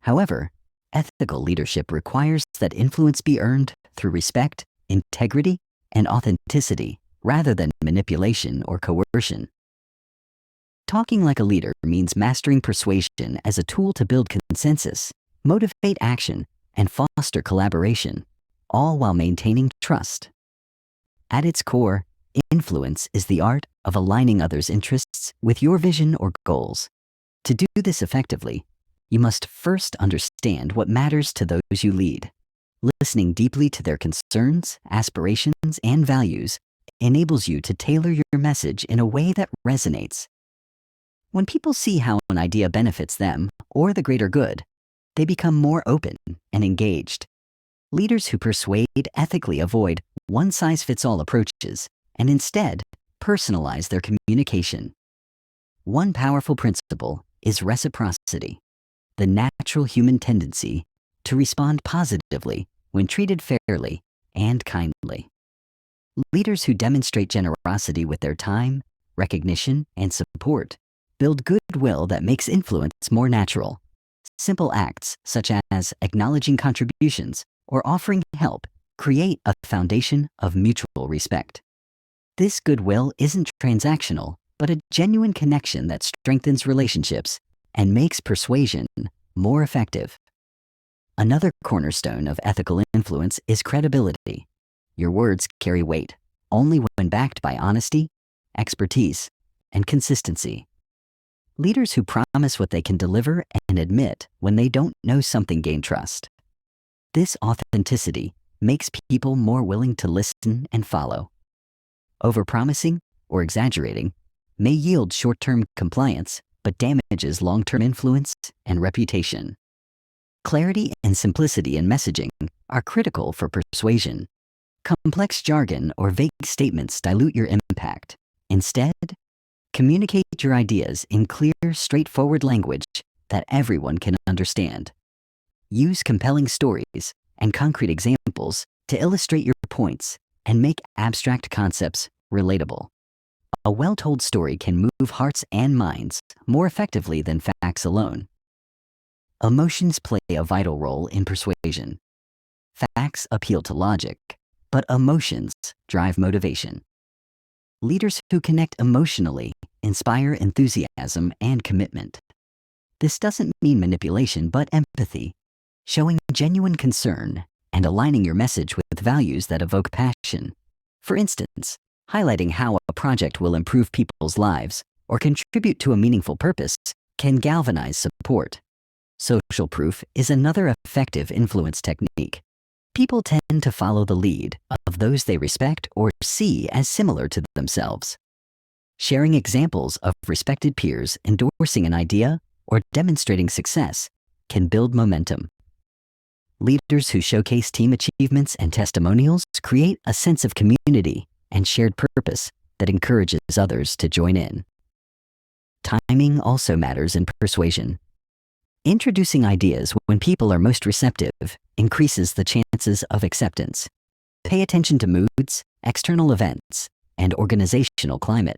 However, ethical leadership requires that influence be earned through respect, integrity, and authenticity, rather than manipulation or coercion. Talking like a leader means mastering persuasion as a tool to build consensus, motivate action, and foster collaboration, all while maintaining trust. At its core, influence is the art of aligning others' interests with your vision or goals. To do this effectively, you must first understand what matters to those you lead. Listening deeply to their concerns, aspirations, and values enables you to tailor your message in a way that resonates. When people see how an idea benefits them or the greater good, they become more open and engaged. Leaders who persuade ethically avoid one-size-fits-all approaches and instead personalize their communication. One powerful principle is reciprocity, the natural human tendency to respond positively when treated fairly and kindly. Leaders who demonstrate generosity with their time, recognition, and support build goodwill that makes influence more natural. Simple acts such as acknowledging contributions or offering help create a foundation of mutual respect. This goodwill isn't transactional, but a genuine connection that strengthens relationships and makes persuasion more effective. Another cornerstone of ethical influence is credibility. Your words carry weight only when backed by honesty, expertise, and consistency. Leaders who promise what they can deliver and admit when they don't know something gain trust. This authenticity makes people more willing to listen and follow. Overpromising or exaggerating may yield short-term compliance, but damages long-term influence and reputation. Clarity and simplicity in messaging are critical for persuasion. Complex jargon or vague statements dilute your impact. Instead, communicate your ideas in clear, straightforward language that everyone can understand. Use compelling stories and concrete examples to illustrate your points and make abstract concepts relatable. A well-told story can move hearts and minds more effectively than facts alone. Emotions play a vital role in persuasion. Facts appeal to logic, but emotions drive motivation. Leaders who connect emotionally inspire enthusiasm and commitment. This doesn't mean manipulation, but empathy, showing genuine concern and aligning your message with values that evoke passion. For instance, highlighting how a project will improve people's lives or contribute to a meaningful purpose can galvanize support. Social proof is another effective influence technique. People tend to follow the lead of those they respect or see as similar to themselves. Sharing examples of respected peers endorsing an idea or demonstrating success can build momentum. Leaders who showcase team achievements and testimonials create a sense of community and shared purpose that encourages others to join in. Timing also matters in persuasion. Introducing ideas when people are most receptive increases the chances of acceptance. Pay attention to moods, external events, and organizational climate.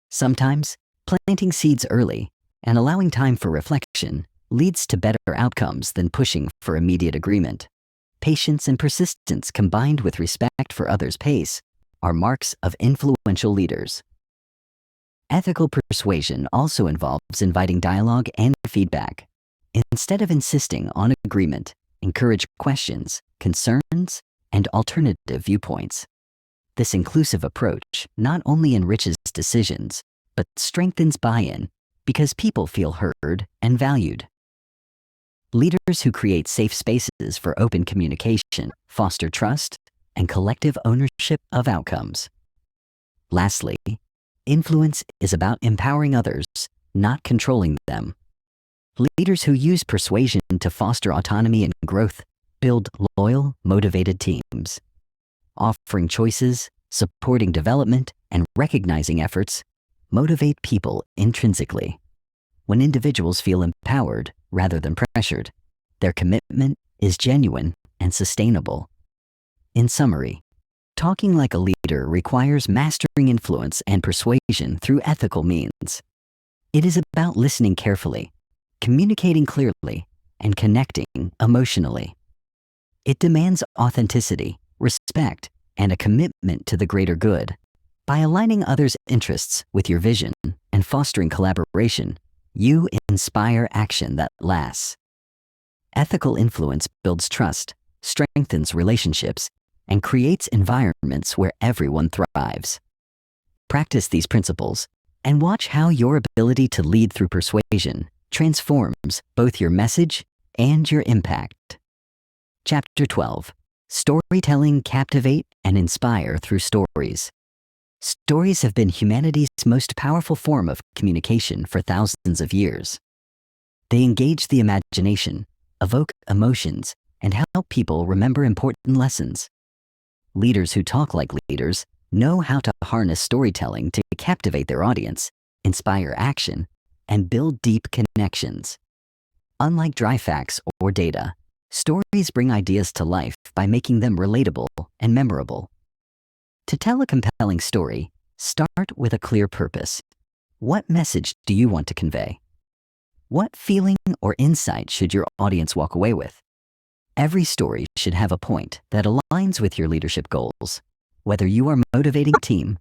Sometimes, planting seeds early and allowing time for reflection leads to better outcomes than pushing for immediate agreement. Patience and persistence combined with respect for others' pace are marks of influential leaders. Ethical persuasion also involves inviting dialogue and feedback. Instead of insisting on agreement, encourage questions, concerns, and alternative viewpoints. This inclusive approach not only enriches decisions, but strengthens buy-in because people feel heard and valued. Leaders who create safe spaces for open communication foster trust and collective ownership of outcomes. Lastly, influence is about empowering others, not controlling them. Leaders who use persuasion to foster autonomy and growth build loyal, motivated teams. Offering choices, supporting development, and recognizing efforts motivate people intrinsically. When individuals feel empowered rather than pressured, their commitment is genuine and sustainable. In summary, talking like a leader requires mastering influence and persuasion through ethical means. It is about listening carefully, communicating clearly, and connecting emotionally. It demands authenticity, respect, and a commitment to the greater good. By aligning others' interests with your vision and fostering collaboration, you inspire action that lasts. Ethical influence builds trust, strengthens relationships, and creates environments where everyone thrives. Practice these principles and watch how your ability to lead through persuasion transforms both your message and your impact. Chapter 12. Storytelling captivate and inspire through stories. Stories have been humanity's most powerful form of communication for thousands of years. They engage the imagination, evoke emotions, and help people remember important lessons. Leaders who talk like leaders know how to harness storytelling to captivate their audience, inspire action, and build deep connections. Unlike dry facts or data, stories bring ideas to life by making them relatable and memorable. To tell a compelling story, start with a clear purpose. What message do you want to convey? What feeling or insight should your audience walk away with? Every story should have a point that aligns with your leadership goals. Whether you are motivating a team,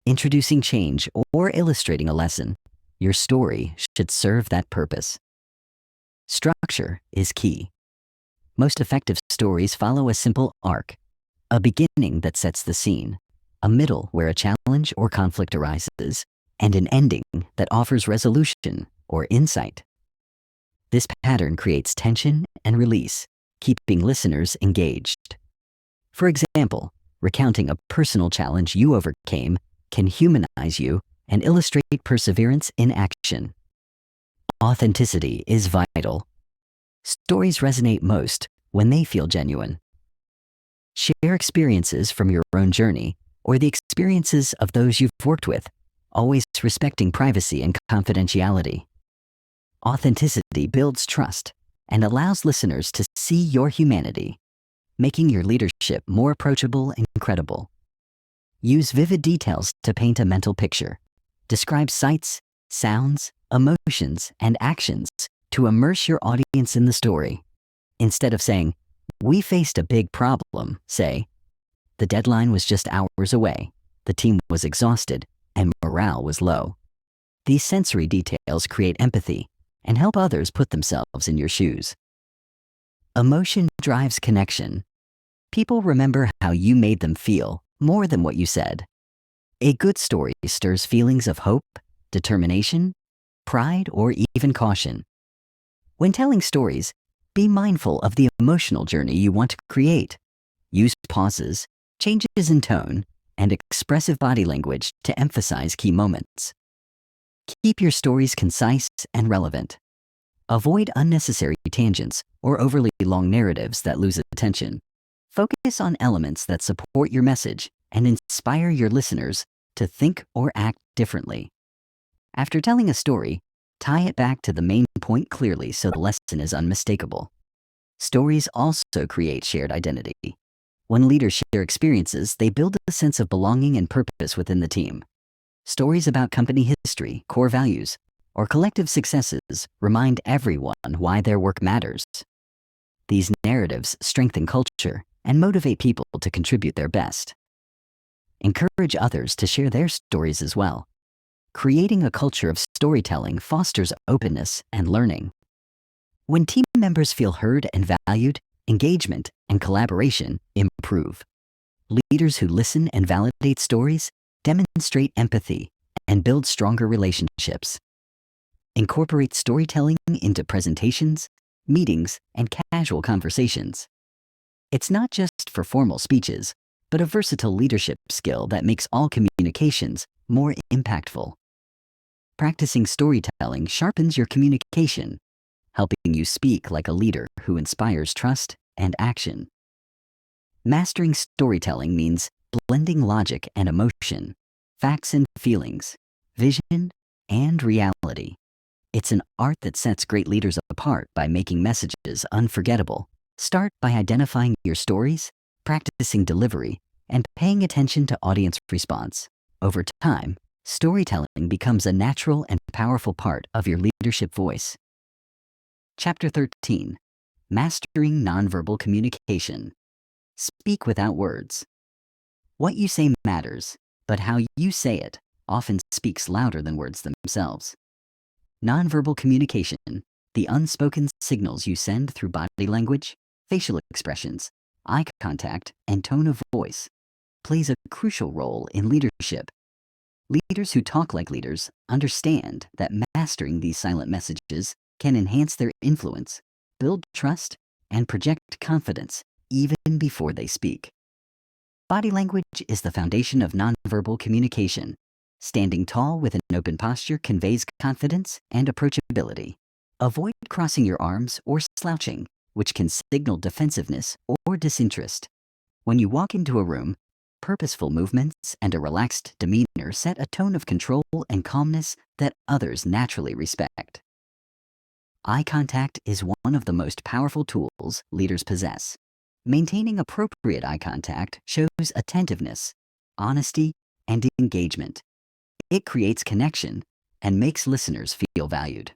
introducing change, or illustrating a lesson, your story should serve that purpose. Structure is key. Most effective stories follow a simple arc, a beginning that sets the scene, a middle where a challenge or conflict arises, and an ending that offers resolution or insight. This pattern creates tension and release, keeping listeners engaged. For example, recounting a personal challenge you overcame can humanize you and illustrate perseverance in action. Authenticity is vital. Stories resonate most when they feel genuine. Share experiences from your own journey or the experiences of those you've worked with, always respecting privacy and confidentiality. Authenticity builds trust and allows listeners to see your humanity, making your leadership more approachable and credible. Use vivid details to paint a mental picture. Describe sights, sounds, emotions, and actions to immerse your audience in the story. Instead of saying, "We faced a big problem," say, "The deadline was just hours away, the team was exhausted, and morale was low." These sensory details create empathy and help others put themselves in your shoes. Emotion drives connection. People remember how you made them feel more than what you said. A good story stirs feelings of hope, determination, pride, or even caution. When telling stories, be mindful of the emotional journey you want to create. Use pauses, changes in tone, and expressive body language to emphasize key moments. Keep your stories concise and relevant. Avoid unnecessary tangents or overly long narratives that lose attention. Focus on elements that support your message and inspire your listeners to think or act differently. After telling a story, tie it back to the main point clearly so the lesson is unmistakable. Stories also create shared identity. When leaders share experiences, they build a sense of belonging and purpose within the team. Stories about company history, core values, or collective successes remind everyone why their work matters. These narratives strengthen culture and motivate people to contribute their best. Encourage others to share their stories as well. Creating a culture of storytelling fosters openness and learning. When team members feel heard and valued, engagement and collaboration improve. Leaders who listen and validate stories demonstrate empathy and build stronger relationships. Incorporate storytelling into presentations, meetings, and casual conversations. It's not just for formal speeches, but a versatile leadership skill that makes all communications more impactful. Practicing storytelling sharpens your communication, helping you speak like a leader who inspires trust and action. Mastering storytelling means blending logic and emotion, facts and feelings, vision and reality. It's an art that sets great leaders apart by making messages unforgettable. Start by identifying your stories, practicing delivery, and paying attention to audience response. Over time, storytelling becomes a natural and powerful part of your leadership voice. Chapter 13. Mastering Nonverbal Communication. Speak without words. What you say matters, but how you say it often speaks louder than words themselves. Nonverbal communication, the unspoken signals you send through body language, facial expressions, eye contact, and tone of voice, plays a crucial role in leadership. Leaders who talk like leaders understand that mastering these silent messages can enhance their influence, build trust, and project confidence even before they speak. Body language is the foundation of nonverbal communication. Standing tall with an open posture conveys confidence and approachability. Avoid crossing your arms or slouching, which can signal defensiveness or disinterest. When you walk into a room, purposeful movements and a relaxed demeanor set a tone of control and calmness that others naturally respect. Eye contact is one of the most powerful tools leaders possess. Maintaining appropriate eye contact shows attentiveness, honesty, and engagement. It creates connection and makes listeners feel valued.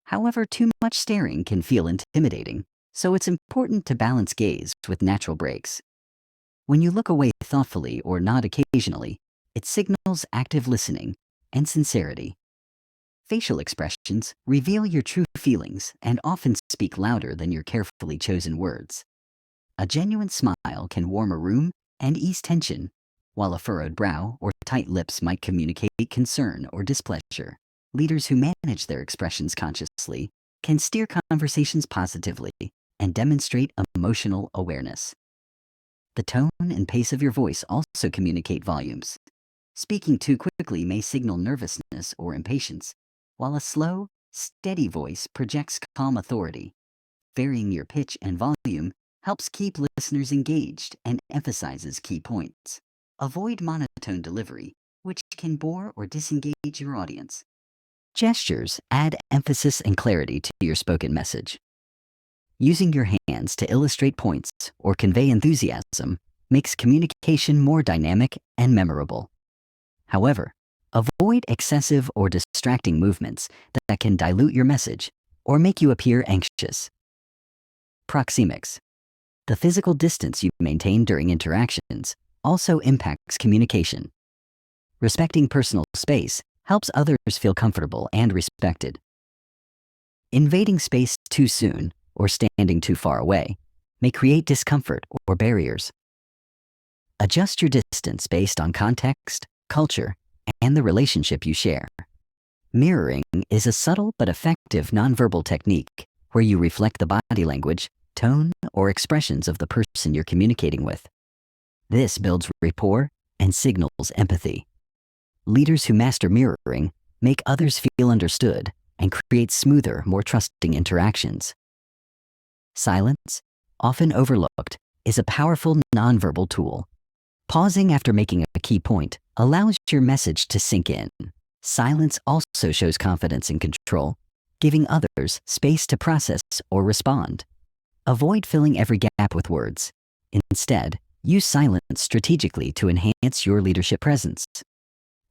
However, too much staring can feel intimidating, so it's important to balance gaze with natural breaks. When you look away thoughtfully or nod occasionally, it signals active listening and sincerity. Facial expressions reveal your true feelings and often speak louder than your carefully chosen words. A genuine smile can warm a room and ease tension, while a furrowed brow or tight lips might communicate concern or displeasure. Leaders who manage their expressions consciously can steer conversations positively and demonstrate emotional awareness. The tone and pace of your voice also communicate volumes. Speaking too quickly may signal nervousness or impatience, while a slow, steady voice projects calm authority. Varying your pitch and volume helps keep listeners engaged and emphasizes key points. Avoid monotone delivery, which can bore or disengage your audience. Gestures add emphasis and clarity to your spoken message. Using your hands to illustrate points or convey enthusiasm makes communication more dynamic and memorable. However, avoid excessive or distracting movements that can dilute your message or make you appear anxious. Proxemics. The physical distance you maintain during interactions also impacts communication. Respecting personal space helps others feel comfortable and respected. Invading space too soon or standing too far away may create discomfort or barriers. Adjust your distance based on context, culture, and the relationship you share. Mirroring is a subtle but effective nonverbal technique where you reflect the body language, tone, or expressions of the person you're communicating with. This builds rapport and signals empathy. Leaders who master mirroring make others feel understood and create smoother, more trusting interactions. Silence, often overlooked, is a powerful nonverbal tool. Pausing after making a key point allows your message to sink in. Silence also shows confidence and control, giving others space to process or respond. Avoid filling every gap with words. Instead, use silence strategically to enhance your leadership presence.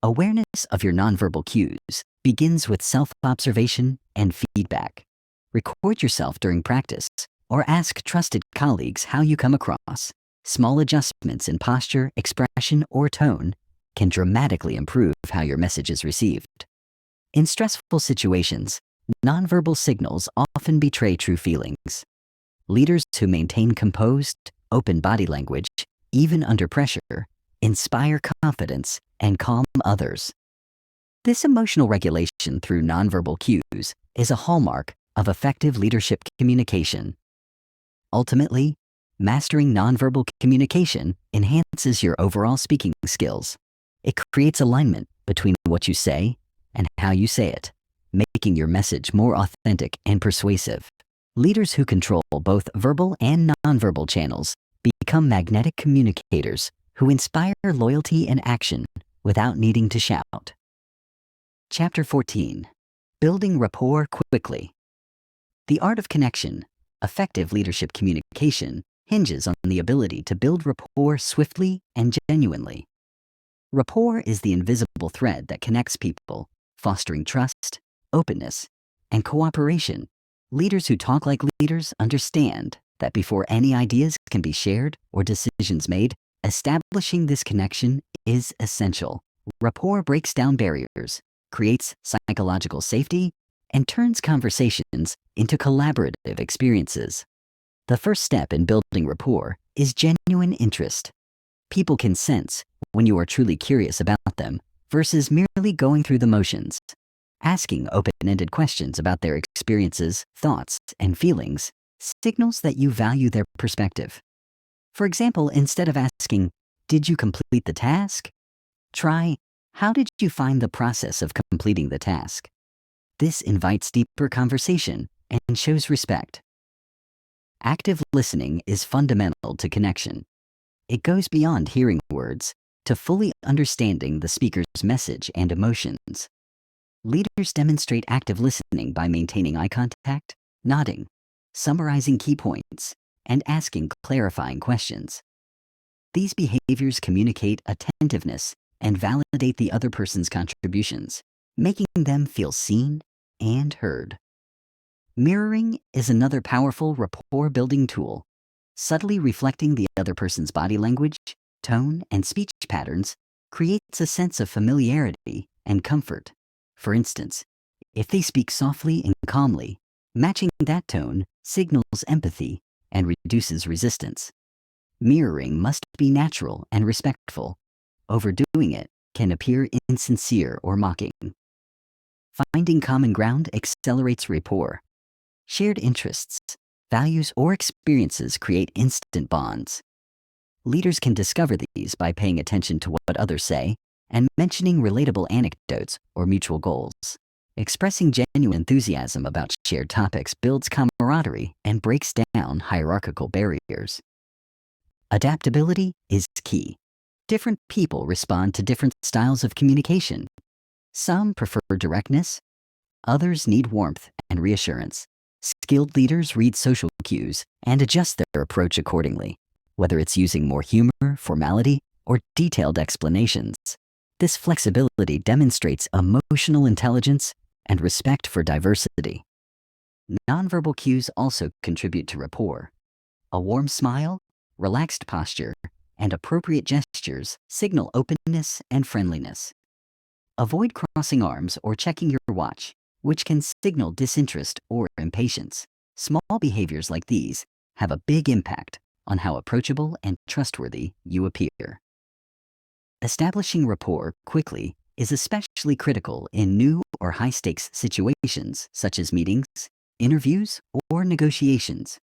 Awareness of your nonverbal cues begins with self-observation and feedback. Record yourself during practice or ask trusted colleagues how you come across. Small adjustments in posture, expression, or tone can dramatically improve how your message is received. In stressful situations, nonverbal signals often betray true feelings. Leaders who maintain composed, open body language, even under pressure, inspire confidence and calm others. This emotional regulation through nonverbal cues is a hallmark of effective leadership communication. Ultimately, mastering nonverbal communication enhances your overall speaking skills. It creates alignment between what you say and how you say it, making your message more authentic and persuasive. Leaders who control both verbal and nonverbal channels become magnetic communicators who inspire loyalty and action without needing to shout. Chapter 14. Building rapport quickly. The art of connection, effective leadership communication, hinges on the ability to build rapport swiftly and genuinely. Rapport is the invisible thread that connects people, fostering trust, openness, and cooperation. Leaders who talk like leaders understand that before any ideas can be shared or decisions made, establishing this connection is essential. Rapport breaks down barriers, creates psychological safety, and turns conversations into collaborative experiences. The first step in building rapport is genuine interest. People can sense when you are truly curious about them versus merely going through the motions. Asking open-ended questions about their experiences, thoughts, and feelings signals that you value their perspective. For example, instead of asking, "Did you complete the task?" try, "How did you find the process of completing the task?" This invites deeper conversation and shows respect. Active listening is fundamental to connection. It goes beyond hearing words to fully understanding the speaker's message and emotions. Leaders demonstrate active listening by maintaining eye contact, nodding, summarizing key points, and asking clarifying questions. These behaviors communicate attentiveness and validate the other person's contributions, making them feel seen and heard. Mirroring is another powerful rapport-building tool. Subtly reflecting the other person's body language, tone, and speech patterns creates a sense of familiarity and comfort. For instance, if they speak softly and calmly, matching that tone signals empathy and reduces resistance. Mirroring must be natural and respectful. Overdoing it can appear insincere or mocking. Finding common ground accelerates rapport. Shared interests, values, or experiences create instant bonds. Leaders can discover these by paying attention to what others say and mentioning relatable anecdotes or mutual goals. Expressing genuine enthusiasm about shared topics builds camaraderie and breaks down hierarchical barriers. Adaptability is key. Different people respond to different styles of communication. Some prefer directness, others need warmth and reassurance. Skilled leaders read social cues and adjust their approach accordingly, whether it's using more humor, formality, or detailed explanations. This flexibility demonstrates emotional intelligence and respect for diversity. Nonverbal cues also contribute to rapport. A warm smile, relaxed posture, and appropriate gestures signal openness and friendliness. Avoid crossing arms or checking your watch, which can signal disinterest or impatience. Small behaviors like these have a big impact on how approachable and trustworthy you appear. Establishing rapport quickly is especially critical in new or high-stakes situations such as meetings, interviews, or negotiations.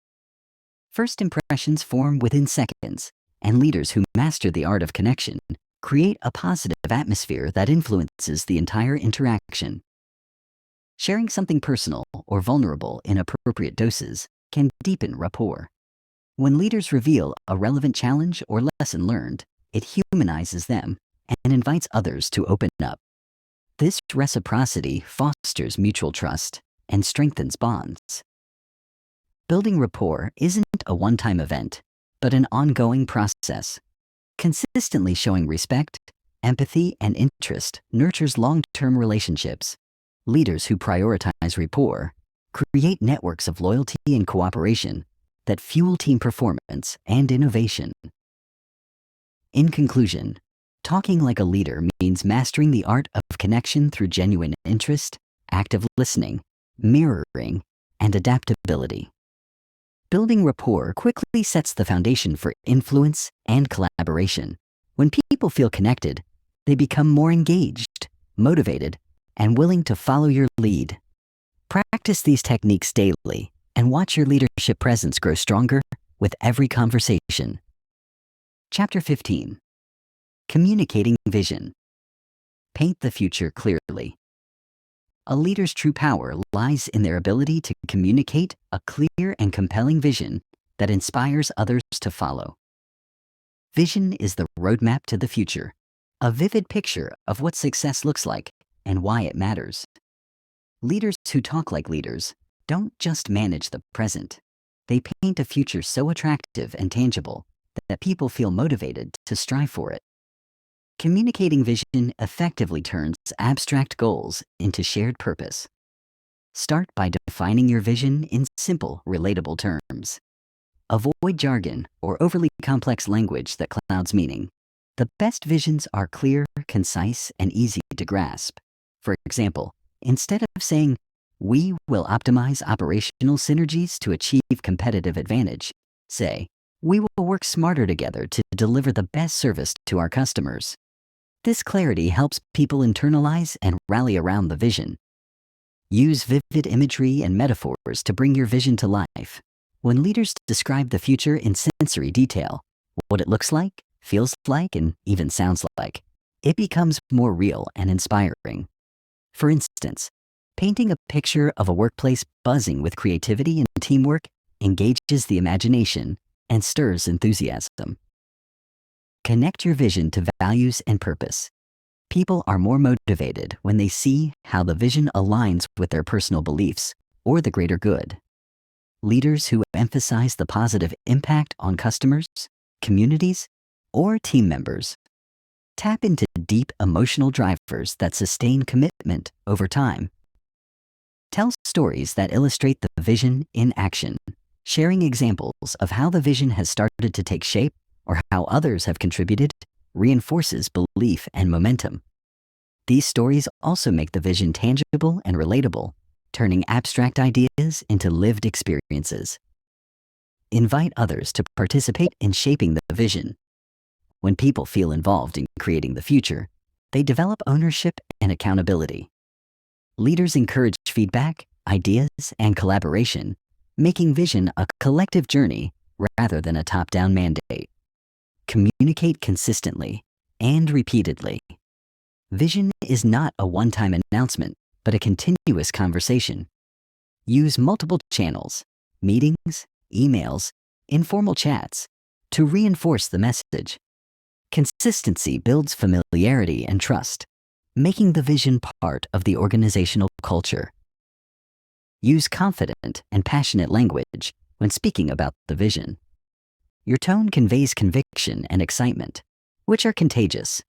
First impressions form within seconds, and leaders who master the art of connection create a positive atmosphere that influences the entire interaction. Sharing something personal or vulnerable in appropriate doses can deepen rapport. When leaders reveal a relevant challenge or lesson learned, it humanizes them and invites others to open up. This reciprocity fosters mutual trust and strengthens bonds. Building rapport isn't a one-time event, but an ongoing process. Consistently showing respect, empathy, and interest nurtures long-term relationships. Leaders who prioritize rapport create networks of loyalty and cooperation that fuel team performance and innovation. In conclusion, talking like a leader means mastering the art of connection through genuine interest, active listening, mirroring, and adaptability. Building rapport quickly sets the foundation for influence and collaboration. When people feel connected, they become more engaged, motivated, and willing to follow your lead. Practice these techniques daily and watch your leadership presence grow stronger with every conversation. Chapter 15. Communicating vision. Paint the future clearly. A leader's true power lies in their ability to communicate a clear and compelling vision that inspires others to follow. Vision is the roadmap to the future, a vivid picture of what success looks like and why it matters. Leaders who talk like leaders don't just manage the present. They paint a future so attractive and tangible that people feel motivated to strive for it. Communicating vision effectively turns abstract goals into shared purpose. Start by defining your vision in simple, relatable terms. Avoid jargon or overly complex language that clouds meaning. The best visions are clear, concise, and easy to grasp. For example, instead of saying, "We will optimize operational synergies to achieve competitive advantage," say, "We will work smarter together to deliver the best service to our customers." This clarity helps people internalize and rally around the vision. Use vivid imagery and metaphors to bring your vision to life. When leaders describe the future in sensory detail, what it looks like, feels like, and even sounds like, it becomes more real and inspiring. For instance, painting a picture of a workplace buzzing with creativity and teamwork engages the imagination and stirs enthusiasm. Connect your vision to values and purpose. People are more motivated when they see how the vision aligns with their personal beliefs or the greater good. Leaders who emphasize the positive impact on customers, communities, or team members tap into deep emotional drivers that sustain commitment over time. Tell stories that illustrate the vision in action, sharing examples of how the vision has started to take shape or how others have contributed reinforces belief and momentum. These stories also make the vision tangible and relatable, turning abstract ideas into lived experiences. Invite others to participate in shaping the vision. When people feel involved in creating the future, they develop ownership and accountability. Leaders encourage feedback, ideas, and collaboration, making vision a collective journey rather than a top-down mandate. Communicate consistently and repeatedly. Vision is not a one-time announcement, but a continuous conversation. Use multiple channels, meetings, emails, informal chats, to reinforce the message. Consistency builds familiarity and trust, making the vision part of the organizational culture. Use confident and passionate language when speaking about the vision. Your tone conveys conviction and excitement, which are contagious.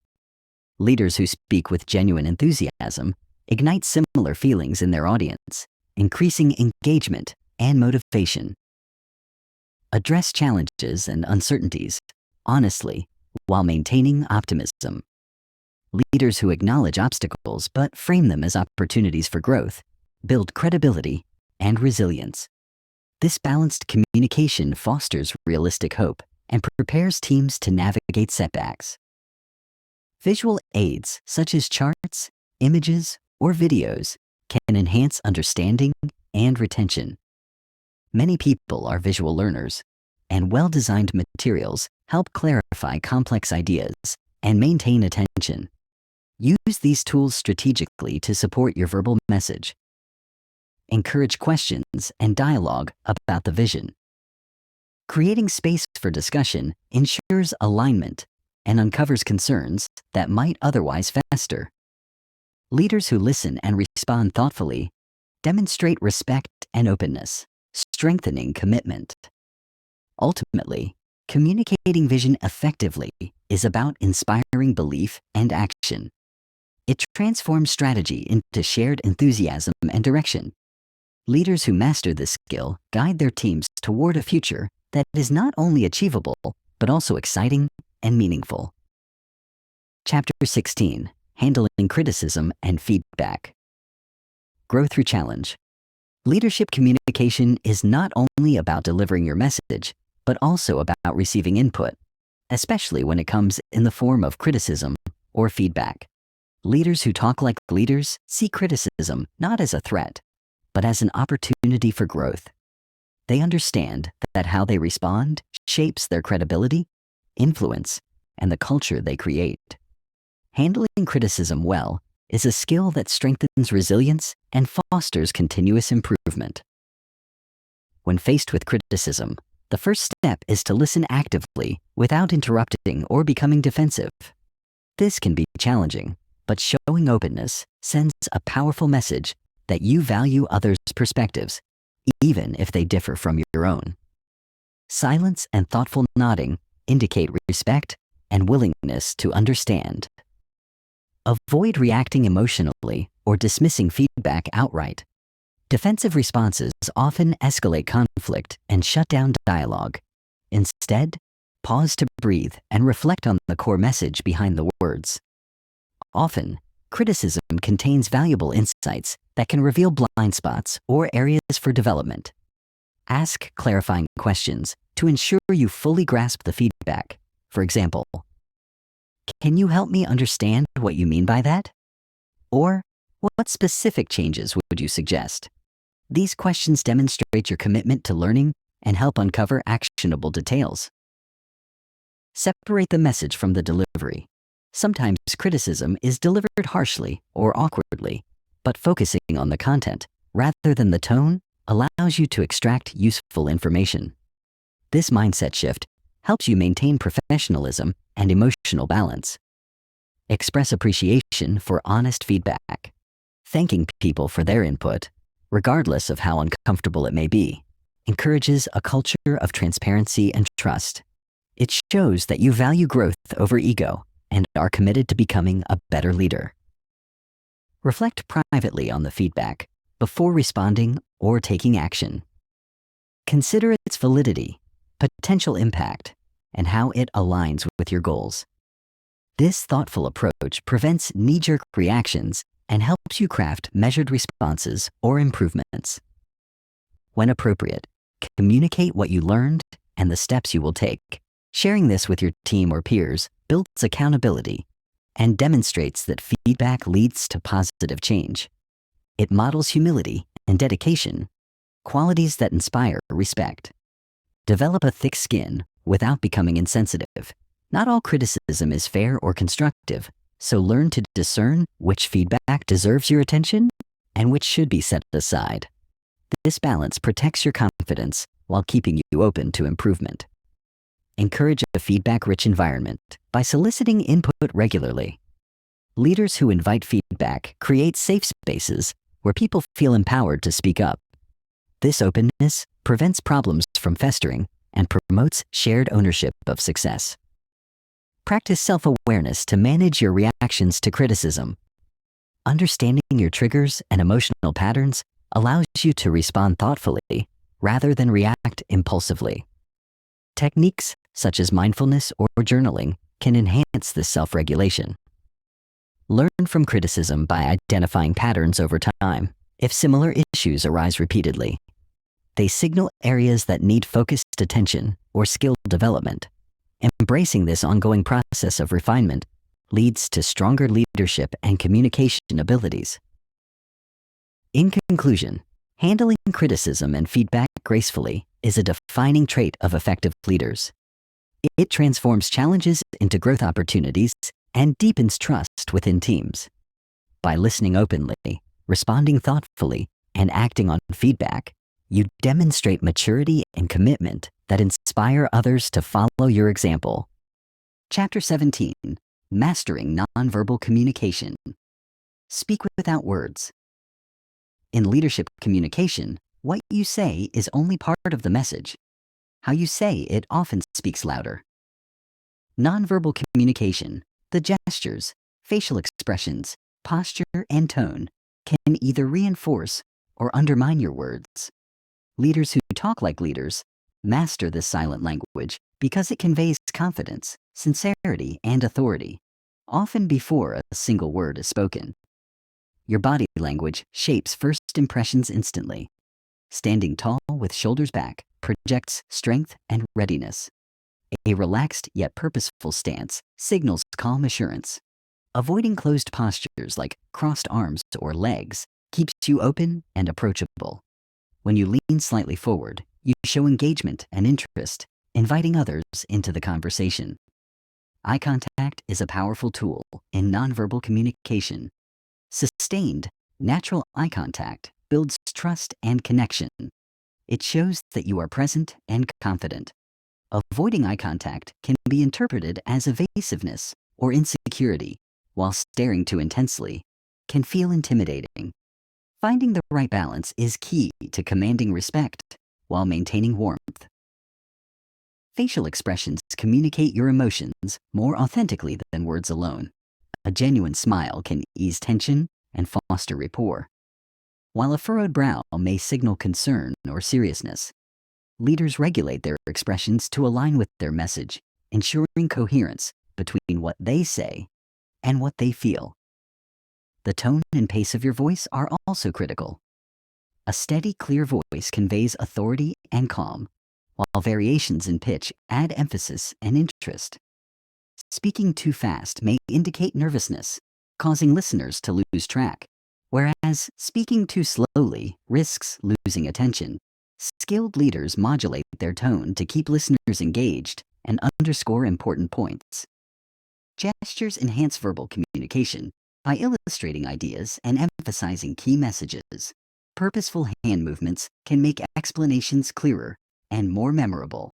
Leaders who speak with genuine enthusiasm ignite similar feelings in their audience, increasing engagement and motivation. Address challenges and uncertainties honestly while maintaining optimism. Leaders who acknowledge obstacles but frame them as opportunities for growth build credibility and resilience. This balanced communication fosters realistic hope and prepares teams to navigate setbacks. Visual aids such as charts, images, or videos can enhance understanding and retention. Many people are visual learners, and well-designed materials help clarify complex ideas and maintain attention. Use these tools strategically to support your verbal message. Encourage questions and dialogue about the vision. Creating space for discussion ensures alignment and uncovers concerns that might otherwise fester. Leaders who listen and respond thoughtfully demonstrate respect and openness, strengthening commitment. Ultimately, communicating vision effectively is about inspiring belief and action. It transforms strategy into shared enthusiasm and direction. Leaders who master this skill guide their teams toward a future that is not only achievable, but also exciting and meaningful. Chapter 16, Handling Criticism and Feedback. Grow through challenge. Leadership communication is not only about delivering your message, but also about receiving input, especially when it comes in the form of criticism or feedback. Leaders who talk like leaders see criticism not as a threat, but as an opportunity for growth. They understand that how they respond shapes their credibility, influence, and the culture they create. Handling criticism well is a skill that strengthens resilience and fosters continuous improvement. When faced with criticism, the first step is to listen actively without interrupting or becoming defensive. This can be challenging, but showing openness sends a powerful message that you value others' perspectives, even if they differ from your own. Silence and thoughtful nodding indicate respect and willingness to understand. Avoid reacting emotionally or dismissing feedback outright. Defensive responses often escalate conflict and shut down dialogue. Instead, pause to breathe and reflect on the core message behind the words. Often, criticism contains valuable insights that can reveal blind spots or areas for development. Ask clarifying questions to ensure you fully grasp the feedback. For example, can you help me understand what you mean by that? Or, what specific changes would you suggest? These questions demonstrate your commitment to learning and help uncover actionable details. Separate the message from the delivery. Sometimes criticism is delivered harshly or awkwardly, but focusing on the content rather than the tone allows you to extract useful information. This mindset shift helps you maintain professionalism and emotional balance. Express appreciation for honest feedback. Thanking people for their input, regardless of how uncomfortable it may be, encourages a culture of transparency and trust. It shows that you value growth over ego and are committed to becoming a better leader. Reflect privately on the feedback before responding or taking action. Consider its validity, potential impact, and how it aligns with your goals. This thoughtful approach prevents knee-jerk reactions and helps you craft measured responses or improvements. When appropriate, communicate what you learned and the steps you will take. Sharing this with your team or peers builds accountability and demonstrates that feedback leads to positive change. It models humility and dedication, qualities that inspire respect. Develop a thick skin without becoming insensitive. Not all criticism is fair or constructive, so learn to discern which feedback deserves your attention and which should be set aside. This balance protects your confidence while keeping you open to improvement. Encourage a feedback-rich environment by soliciting input regularly. Leaders who invite feedback create safe spaces where people feel empowered to speak up. This openness prevents problems from festering and promotes shared ownership of success. Practice self-awareness to manage your reactions to criticism. Understanding your triggers and emotional patterns allows you to respond thoughtfully rather than react impulsively. Techniques such as mindfulness or journaling can enhance this self-regulation. Learn from criticism by identifying patterns over time. If similar issues arise repeatedly, they signal areas that need focused attention or skill development. Embracing this ongoing process of refinement leads to stronger leadership and communication abilities. In conclusion, handling criticism and feedback gracefully is a defining trait of effective leaders. It transforms challenges into growth opportunities and deepens trust within teams. By listening openly, responding thoughtfully, and acting on feedback, you demonstrate maturity and commitment that inspire others to follow your example. Chapter 17, Mastering Nonverbal Communication. Speak without words. In leadership communication, what you say is only part of the message. How you say it often speaks louder. Nonverbal communication, the gestures, facial expressions, posture, and tone, can either reinforce or undermine your words. Leaders who talk like leaders master this silent language because it conveys confidence, sincerity, and authority, often before a single word is spoken. Your body language shapes first impressions instantly. Standing tall with shoulders back projects strength and readiness. A relaxed yet purposeful stance signals calm assurance. Avoiding closed postures like crossed arms or legs keeps you open and approachable. When you lean slightly forward, you show engagement and interest, inviting others into the conversation. Eye contact is a powerful tool in nonverbal communication. Sustained, natural eye contact builds trust and connection. It shows that you are present and confident. Avoiding eye contact can be interpreted as evasiveness or insecurity, while staring too intensely can feel intimidating. Finding the right balance is key to commanding respect while maintaining warmth. Facial expressions communicate your emotions more authentically than words alone. A genuine smile can ease tension and foster rapport, while a furrowed brow may signal concern or seriousness. Leaders regulate their expressions to align with their message, ensuring coherence between what they say and what they feel. The tone and pace of your voice are also critical. A steady, clear voice conveys authority and calm, while variations in pitch add emphasis and interest. Speaking too fast may indicate nervousness, causing listeners to lose track, whereas speaking too slowly risks losing attention. Skilled leaders modulate their tone to keep listeners engaged and underscore important points. Gestures enhance verbal communication by illustrating ideas and emphasizing key messages. Purposeful hand movements can make explanations clearer and more memorable.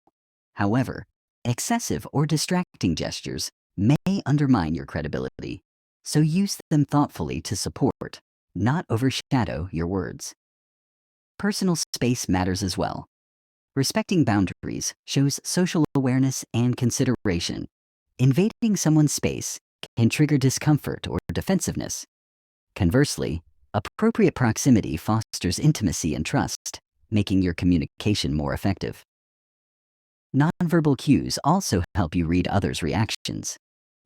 However, excessive or distracting gestures may undermine your credibility, so use them thoughtfully to support, not overshadow your words. Personal space matters as well. Respecting boundaries shows social awareness and consideration. Invading someone's space can trigger discomfort or defensiveness. Conversely, appropriate proximity fosters intimacy and trust, making your communication more effective. Nonverbal cues also help you read others' reactions.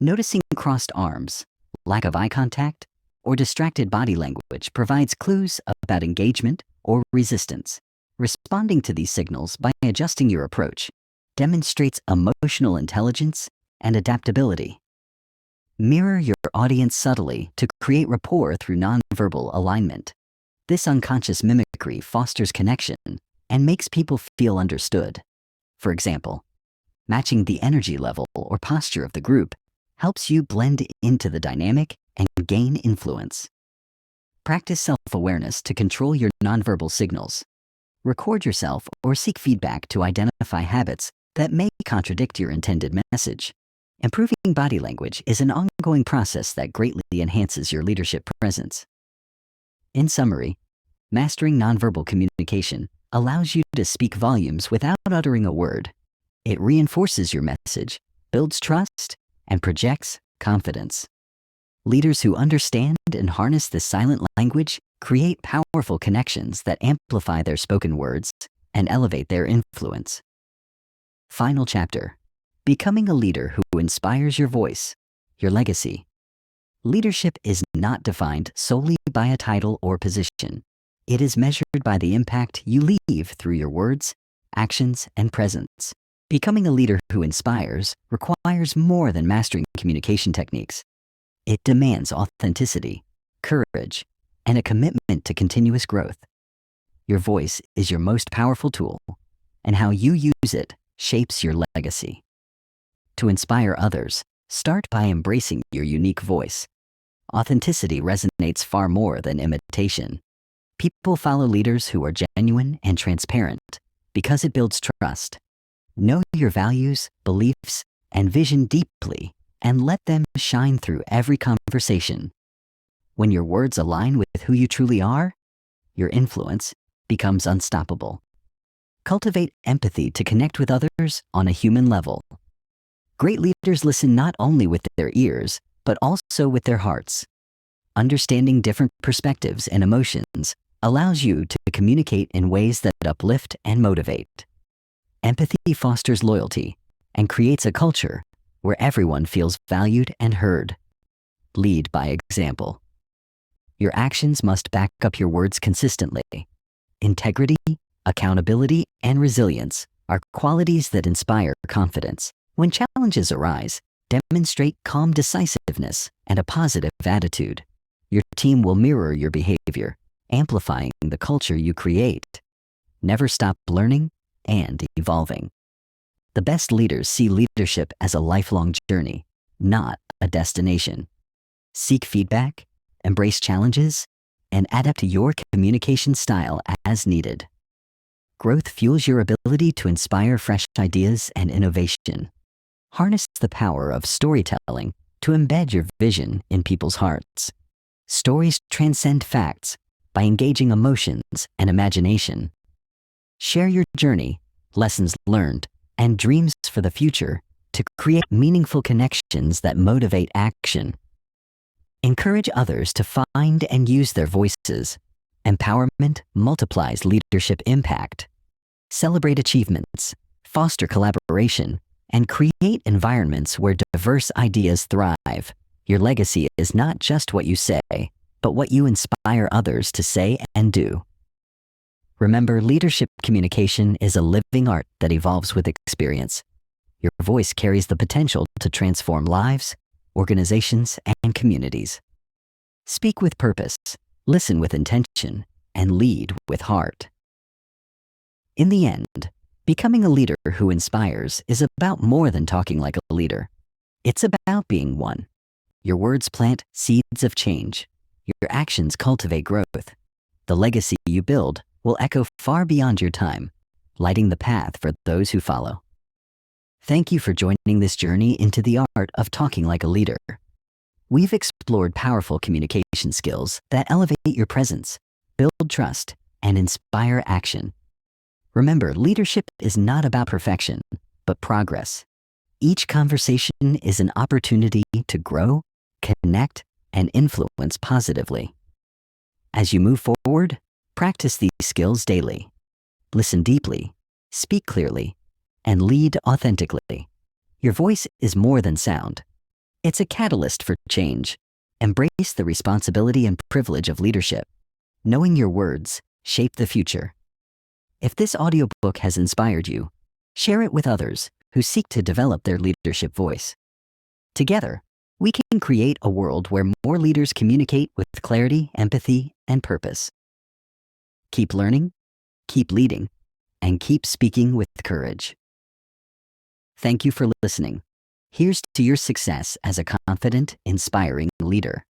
Noticing crossed arms, lack of eye contact, or distracted body language provides clues about engagement or resistance. Responding to these signals by adjusting your approach demonstrates emotional intelligence and adaptability. Mirror your audience subtly to create rapport through nonverbal alignment. This unconscious mimicry fosters connection and makes people feel understood. For example, matching the energy level or posture of the group helps you blend into the dynamic and gain influence. Practice self-awareness to control your nonverbal signals. Record yourself or seek feedback to identify habits that may contradict your intended message. Improving body language is an ongoing process that greatly enhances your leadership presence. In summary, mastering nonverbal communication allows you to speak volumes without uttering a word. It reinforces your message, builds trust, and projects confidence. Leaders who understand and harness this silent language create powerful connections that amplify their spoken words and elevate their influence. Final chapter: Becoming a leader who inspires your voice, your legacy. Leadership is not defined solely by a title or position. It is measured by the impact you leave through your words, actions, and presence. Becoming a leader who inspires requires more than mastering communication techniques. It demands authenticity, courage, and a commitment to continuous growth. Your voice is your most powerful tool, and how you use it shapes your legacy. To inspire others, start by embracing your unique voice. Authenticity resonates far more than imitation. People follow leaders who are genuine and transparent because it builds trust. Know your values, beliefs, and vision deeply and let them shine through every conversation. When your words align with who you truly are, your influence becomes unstoppable. Cultivate empathy to connect with others on a human level. Great leaders listen not only with their ears, but also with their hearts. Understanding different perspectives and emotions allows you to communicate in ways that uplift and motivate. Empathy fosters loyalty and creates a culture where everyone feels valued and heard. Lead by example. Your actions must back up your words consistently. Integrity, accountability, and resilience are qualities that inspire confidence. When challenges arise, demonstrate calm decisiveness and a positive attitude. Your team will mirror your behavior, amplifying the culture you create. Never stop learning and evolving. The best leaders see leadership as a lifelong journey, not a destination. Seek feedback, embrace challenges, and adapt your communication style as needed. Growth fuels your ability to inspire fresh ideas and innovation. Harness the power of storytelling to embed your vision in people's hearts. Stories transcend facts by engaging emotions and imagination. Share your journey, lessons learned, and dreams for the future to create meaningful connections that motivate action. Encourage others to find and use their voices. Empowerment multiplies leadership impact. Celebrate achievements, foster collaboration, and create environments where diverse ideas thrive. Your legacy is not just what you say, but what you inspire others to say and do. Remember, leadership communication is a living art that evolves with experience. Your voice carries the potential to transform lives, organizations, and communities. Speak with purpose, listen with intention, and lead with heart. In the end, becoming a leader who inspires is about more than talking like a leader. It's about being one. Your words plant seeds of change. Your actions cultivate growth. The legacy you build will echo far beyond your time, lighting the path for those who follow. Thank you for joining this journey into the art of talking like a leader. We've explored powerful communication skills that elevate your presence, build trust, and inspire action. Remember, leadership is not about perfection, but progress. Each conversation is an opportunity to grow, connect, and influence positively. As you move forward, practice these skills daily. Listen deeply, speak clearly, and lead authentically. Your voice is more than sound. It's a catalyst for change. Embrace the responsibility and privilege of leadership. Knowing your words shape the future. If this audiobook has inspired you, share it with others who seek to develop their leadership voice. Together, we can create a world where more leaders communicate with clarity, empathy, and purpose. Keep learning, keep leading, and keep speaking with courage. Thank you for listening. Here's to your success as a confident, inspiring leader.